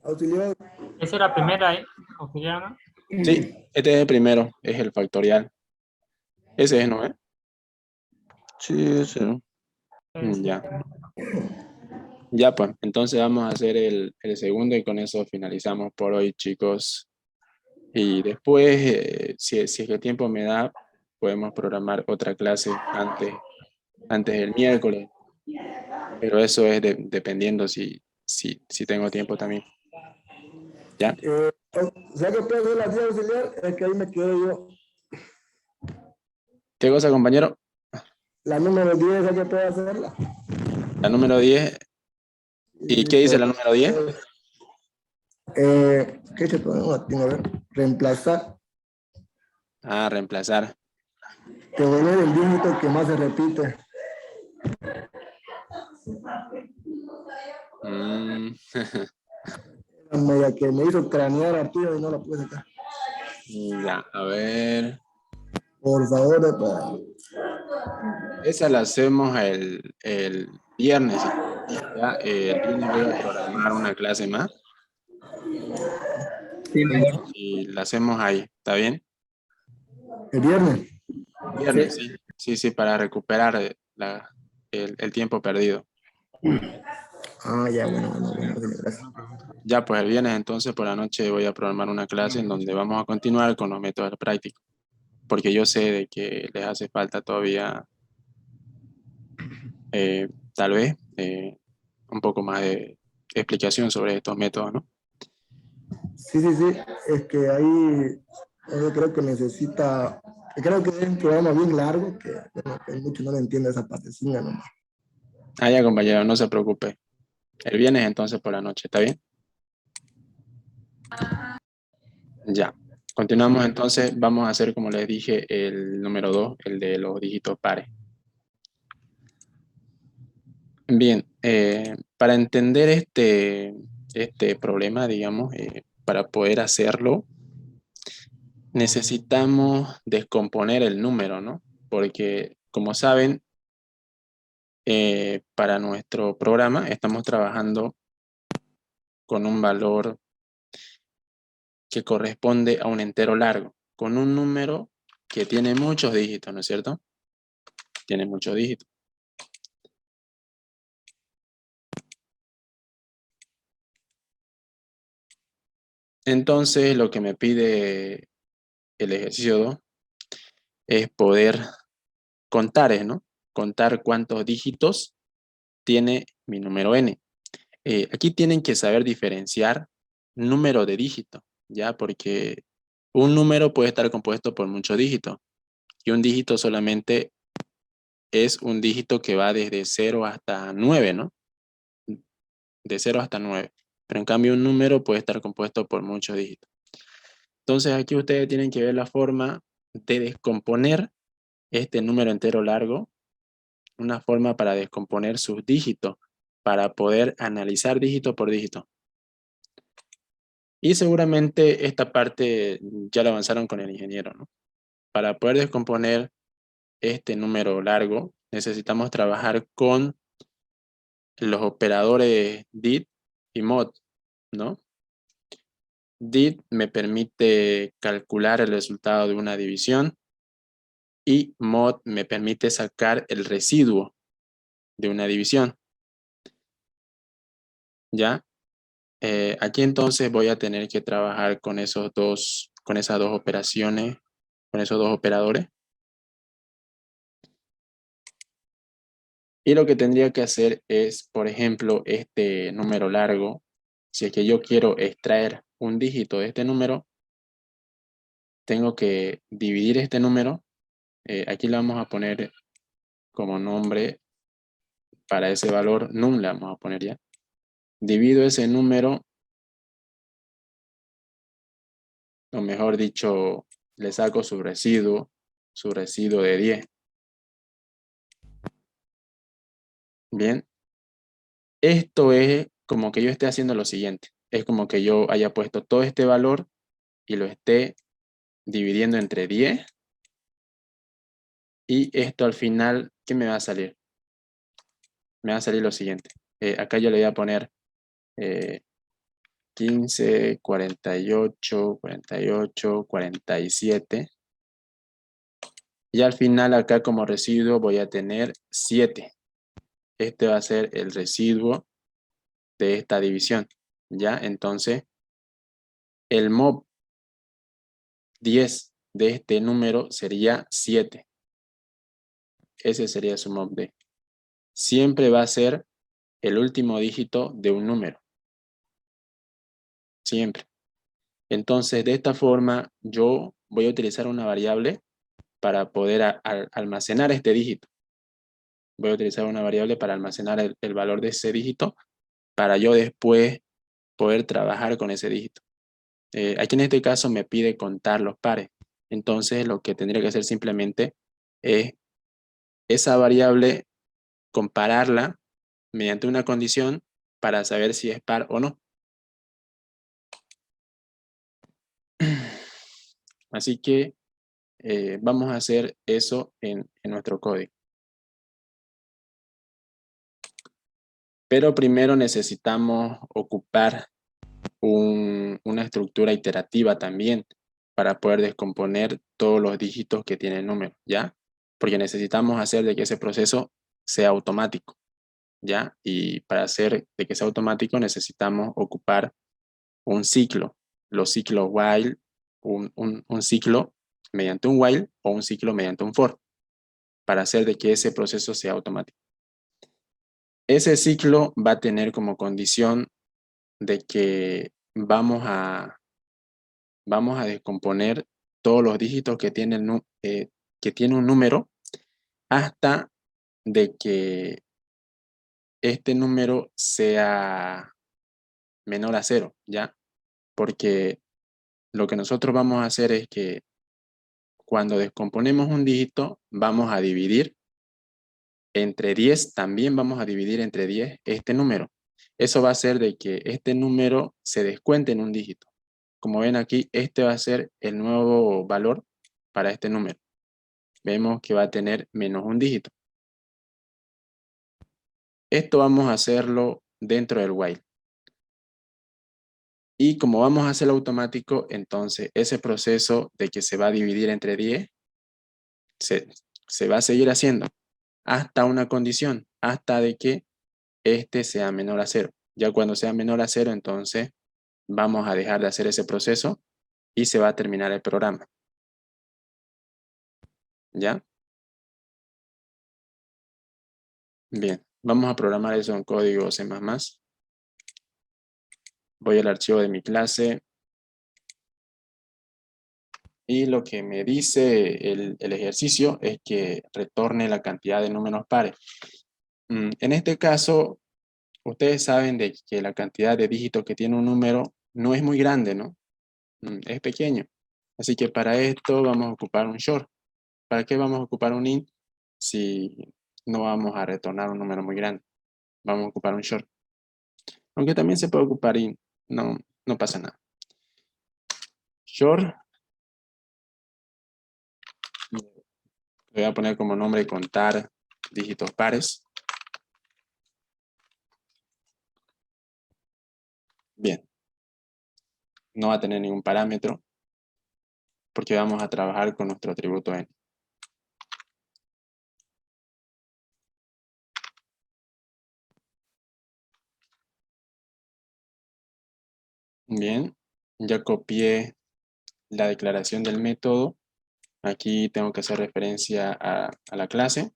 Auxiliar. Esa es la primera, ¿eh? Auxiliar, ¿no? Sí, este es el primero, es el factorial. Ese es, ¿no? Sí, ese, ¿no? Ya. Ya, pues, entonces vamos a hacer el segundo y con eso finalizamos por hoy, chicos. Y después, si es que el tiempo me da, podemos programar otra clase antes del miércoles. Pero eso es dependiendo si tengo tiempo también. ¿Ya? ¿Ya que puedo hacer la 10, auxiliar? Es que ahí me quedo yo. ¿Qué cosa, compañero? La número 10, ¿ya que puedo hacerla? La número 10. ¿Y qué dice la número 10? ¿Qué se puede a ver? Reemplazar. Ah, reemplazar. Devolver el dígito que más se repite. Media que me hizo cranear Arturo y no la pude sacar. Ya, a ver. Por favor, Esa la hacemos el viernes. ¿Ya? El viernes voy a programar una clase más. Y la hacemos ahí, ¿está bien? ¿El viernes? Viernes, sí. Sí, para recuperar el tiempo perdido. Ah, ya, bueno, gracias. Ya, pues el viernes entonces por la noche voy a programar una clase en donde vamos a continuar con los métodos prácticos. Porque yo sé de que les hace falta todavía, tal vez, un poco más de explicación sobre estos métodos, ¿no? Sí, es que ahí yo creo que necesita, creo que es un programa bien largo que, bueno, que mucho no le entiende esa partecilla nomás. Ah, ya, compañero, no se preocupe. El viernes entonces por la noche, ¿está bien? Ya. Continuamos entonces, vamos a hacer como les dije el número 2, el de los dígitos pares. Bien, para entender este problema, digamos, para poder hacerlo, necesitamos descomponer el número, ¿no? Porque, como saben, para nuestro programa estamos trabajando con un valor que corresponde a un entero largo, con un número que tiene muchos dígitos, ¿no es cierto? Tiene muchos dígitos. Entonces, lo que me pide el ejercicio 2 es poder contar, ¿no? Contar cuántos dígitos tiene mi número n. Aquí tienen que saber diferenciar número de dígito, ¿ya? Porque un número puede estar compuesto por muchos dígitos y un dígito solamente es un dígito que va desde 0 hasta 9, ¿no? De 0 hasta 9. Pero en cambio un número puede estar compuesto por muchos dígitos. Entonces aquí ustedes tienen que ver la forma de descomponer este número entero largo, una forma para descomponer sus dígitos. para poder analizar dígito por dígito. Y seguramente esta parte ya la avanzaron con el ingeniero, ¿no? Para poder descomponer este número largo, necesitamos trabajar con los operadores did y mod, ¿no? Did me permite calcular el resultado de una división y mod me permite sacar el residuo de una división. ¿Ya? Aquí entonces voy a tener que trabajar con esas dos operaciones, con esos dos operadores. Y lo que tendría que hacer es, por ejemplo, este número largo. Si es que yo quiero extraer un dígito de este número, tengo que dividir este número. Aquí le vamos a poner como nombre para ese valor num, le vamos a poner ya. Divido ese número, o mejor dicho, le saco su residuo de 10. Bien, esto es como que yo esté haciendo lo siguiente. Es como que yo haya puesto todo este valor y lo esté dividiendo entre 10. Y esto al final, ¿qué me va a salir? Me va a salir lo siguiente. Acá yo le voy a poner 15, 48, 48, 47. Y al final acá como residuo voy a tener 7. Este va a ser el residuo de esta división. ¿Ya? Entonces, el mob 10 de este número sería 7. Ese sería su mob D. Siempre va a ser el último dígito de un número. Siempre. Entonces, de esta forma, yo voy a utilizar una variable para poder almacenar este dígito. Voy a utilizar una variable para almacenar el valor de ese dígito para yo después poder trabajar con ese dígito. Aquí en este caso me pide contar los pares. Entonces, lo que tendría que hacer simplemente es esa variable compararla mediante una condición para saber si es par o no. Así que vamos a hacer eso en nuestro código. Pero primero necesitamos ocupar una estructura iterativa también para poder descomponer todos los dígitos que tiene el número, ¿ya? Porque necesitamos hacer de que ese proceso sea automático, ¿ya? Y para hacer de que sea automático necesitamos ocupar un ciclo. Los ciclos while, un ciclo mediante un while o un ciclo mediante un for, para hacer de que ese proceso sea automático. Ese ciclo va a tener como condición de que vamos a descomponer todos los dígitos que tiene, que tiene un número hasta de que este número sea menor a 0, ¿ya? Porque lo que nosotros vamos a hacer es que cuando descomponemos un dígito, vamos a dividir entre 10, también vamos a dividir entre 10 este número. Eso va a hacer de que este número se descuente en un dígito. Como ven aquí, este va a ser el nuevo valor para este número. Vemos que va a tener menos un dígito. Esto vamos a hacerlo dentro del while. Y como vamos a hacerlo automático, entonces ese proceso de que se va a dividir entre 10 se va a seguir haciendo hasta una condición, hasta de que este sea menor a 0. Ya cuando sea menor a 0, entonces vamos a dejar de hacer ese proceso y se va a terminar el programa. ¿Ya? Bien, vamos a programar eso en código C++. Voy al archivo de mi clase. Y lo que me dice el ejercicio es que retorne la cantidad de números pares. En este caso, ustedes saben de que la cantidad de dígitos que tiene un número no es muy grande, ¿no? Es pequeño. Así que para esto vamos a ocupar un short. ¿Para qué vamos a ocupar un int si no vamos a retornar un número muy grande? Vamos a ocupar un short. Aunque también se puede ocupar int. No pasa nada. Short. Le voy a poner como nombre contar dígitos pares. Bien. No va a tener ningún parámetro porque vamos a trabajar con nuestro atributo n. Bien, ya copié la declaración del método. Aquí tengo que hacer referencia a la clase.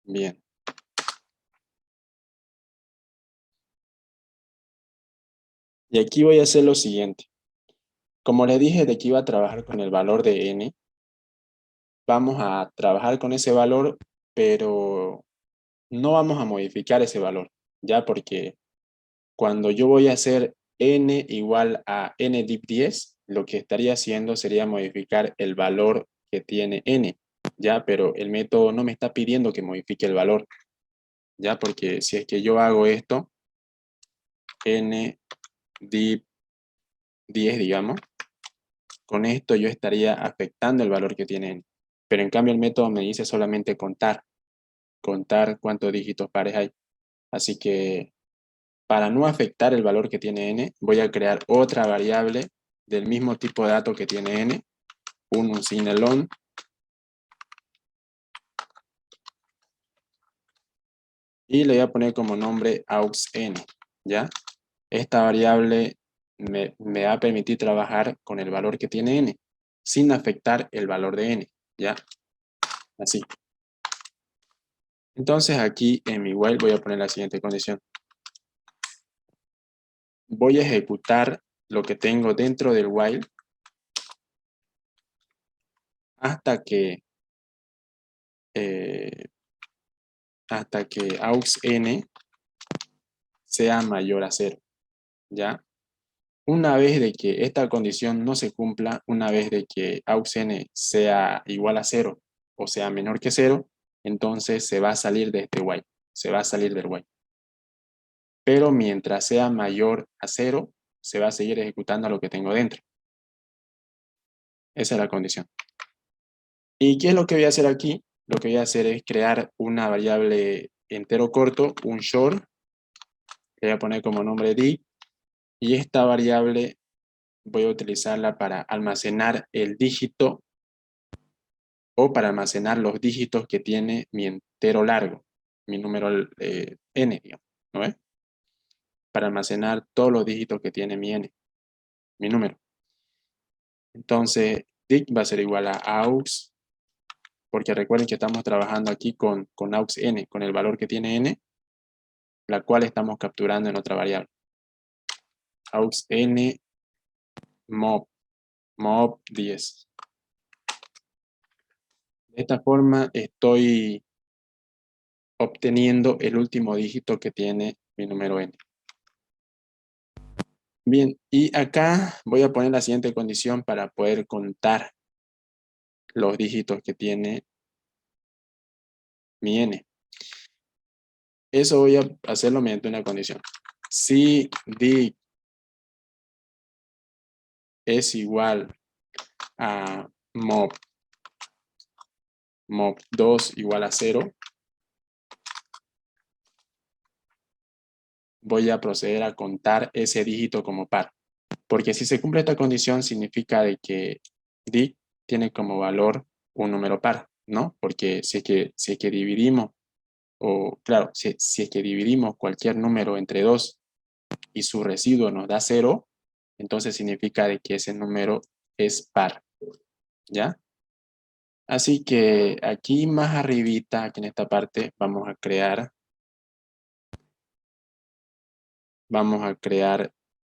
Bien. Y aquí voy a hacer lo siguiente. Como les dije de que iba a trabajar con el valor de n, vamos a trabajar con ese valor, pero no vamos a modificar ese valor, ¿ya? Porque cuando yo voy a hacer n igual a n div 10, lo que estaría haciendo sería modificar el valor que tiene n, ¿ya? Pero el método no me está pidiendo que modifique el valor, ¿ya? Porque si es que yo hago esto, n div 10, digamos, con esto yo estaría afectando el valor que tiene n. Pero en cambio el método me dice solamente contar cuántos dígitos pares hay. Así que para no afectar el valor que tiene n, voy a crear otra variable del mismo tipo de dato que tiene n, un sinelon, y le voy a poner como nombre auxn, ¿ya? Esta variable me va a permitir trabajar con el valor que tiene n, sin afectar el valor de n, ¿ya? Así. Entonces aquí en mi while voy a poner la siguiente condición. Voy a ejecutar lo que tengo dentro del while hasta que auxn sea mayor a 0, ¿ya? Una vez de que esta condición no se cumpla, una vez de que auxn sea igual a 0 o sea menor que 0, entonces se va a salir de este while, se va a salir del while. Pero mientras sea mayor a 0, se va a seguir ejecutando lo que tengo dentro. Esa es la condición. ¿Y qué es lo que voy a hacer aquí? Lo que voy a hacer es crear una variable entero corto, un short, que voy a poner como nombre div, y esta variable voy a utilizarla para almacenar el dígito o para almacenar los dígitos que tiene mi entero largo, mi número n, digamos, ¿no ves? Para almacenar todos los dígitos que tiene mi n, mi número. Entonces, dict va a ser igual a aux, porque recuerden que estamos trabajando aquí con aux n, con el valor que tiene n, la cual estamos capturando en otra variable. Aux n mob 10. De esta forma estoy obteniendo el último dígito que tiene mi número n. Bien, y acá voy a poner la siguiente condición para poder contar los dígitos que tiene mi n. Eso voy a hacerlo mediante una condición. Si dict es igual a mob 2 igual a 0, voy a proceder a contar ese dígito como par. Porque si se cumple esta condición significa de que dict tiene como valor un número par, ¿no? Porque si es que dividimos, o claro, si es que dividimos cualquier número entre 2 y su residuo nos da 0, entonces significa de que ese número es par, ¿ya? Así que aquí más arribita, aquí en esta parte, vamos a crear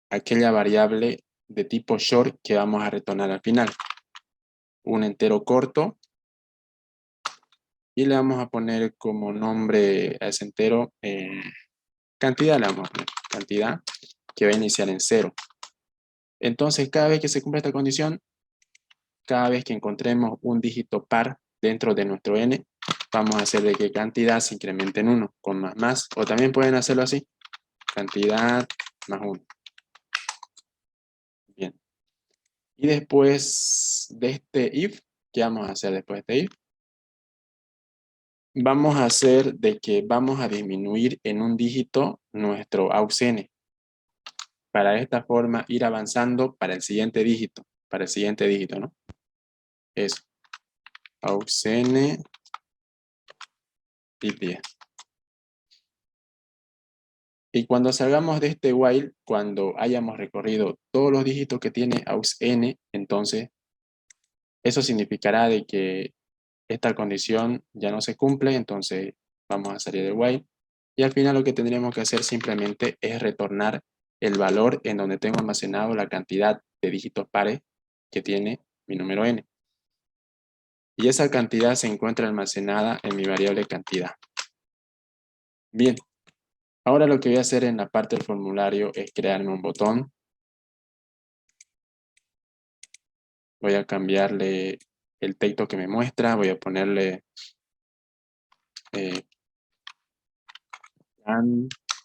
aquella variable de tipo short que vamos a retornar al final. Un entero corto. Y le vamos a poner como nombre a ese entero cantidad, le vamos a poner cantidad que va a iniciar en 0. Entonces, cada vez que se cumpla esta condición, cada vez que encontremos un dígito par dentro de nuestro n, vamos a hacer de que cantidad se incremente en 1, con más, o también pueden hacerlo así, cantidad más 1. Bien. Y después de este if, ¿qué vamos a hacer después de este if? Vamos a hacer de que vamos a disminuir en un dígito nuestro aux-n. Para de esta forma ir avanzando para el siguiente dígito, ¿no? Eso. aux-n y 10. Y cuando salgamos de este while, cuando hayamos recorrido todos los dígitos que tiene aux-n, entonces eso significará de que esta condición ya no se cumple, entonces vamos a salir del while. Y al final lo que tendríamos que hacer simplemente es retornar el valor en donde tengo almacenado la cantidad de dígitos pares que tiene mi número n. Y esa cantidad se encuentra almacenada en mi variable cantidad. Bien, ahora lo que voy a hacer en la parte del formulario es crearme un botón. Voy a cambiarle el texto que me muestra, voy a ponerle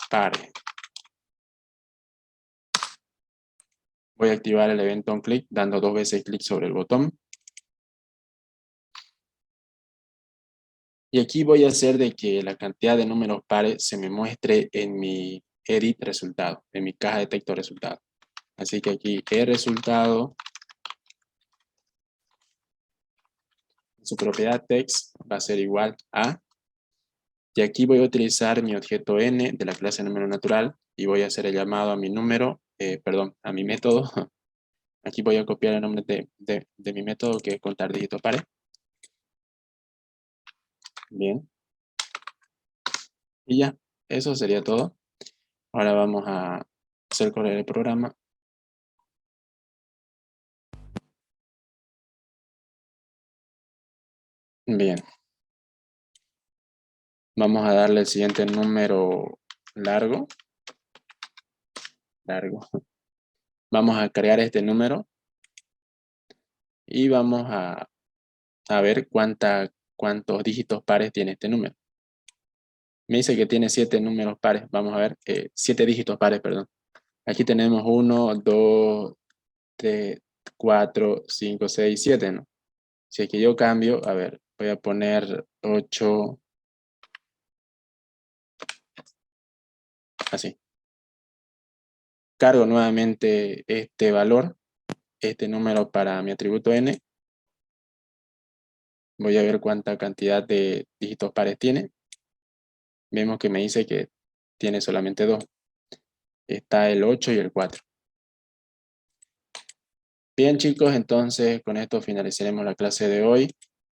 pare. Voy a activar el evento onClick dando 2 veces clic sobre el botón. Y aquí voy a hacer de que la cantidad de números pares se me muestre en mi edit resultado, en mi caja de texto resultado. Así que aquí el resultado, su propiedad text va a ser igual a, y aquí voy a utilizar mi objeto n de la clase número natural y voy a hacer el llamado a mi número, a mi método. Aquí voy a copiar el nombre de mi método, que es contar dígitos pares. Bien. Y ya, eso sería todo. Ahora vamos a hacer correr el programa. Bien. Vamos a darle el siguiente número largo. Vamos a crear este número. Y vamos a ver cuántos dígitos pares tiene este número. Me dice que tiene 7 números pares. Vamos a ver, 7 dígitos pares, perdón. Aquí tenemos 1, 2, 3, 4, 5, 6, 7, ¿no? Si es que yo cambio, a ver, voy a poner 8, así. Cargo nuevamente este valor, este número para mi atributo n. Voy a ver cuánta cantidad de dígitos pares tiene. Vemos que me dice que tiene solamente 2. Está el 8 y el 4. Bien, chicos, entonces con esto finalizaremos la clase de hoy.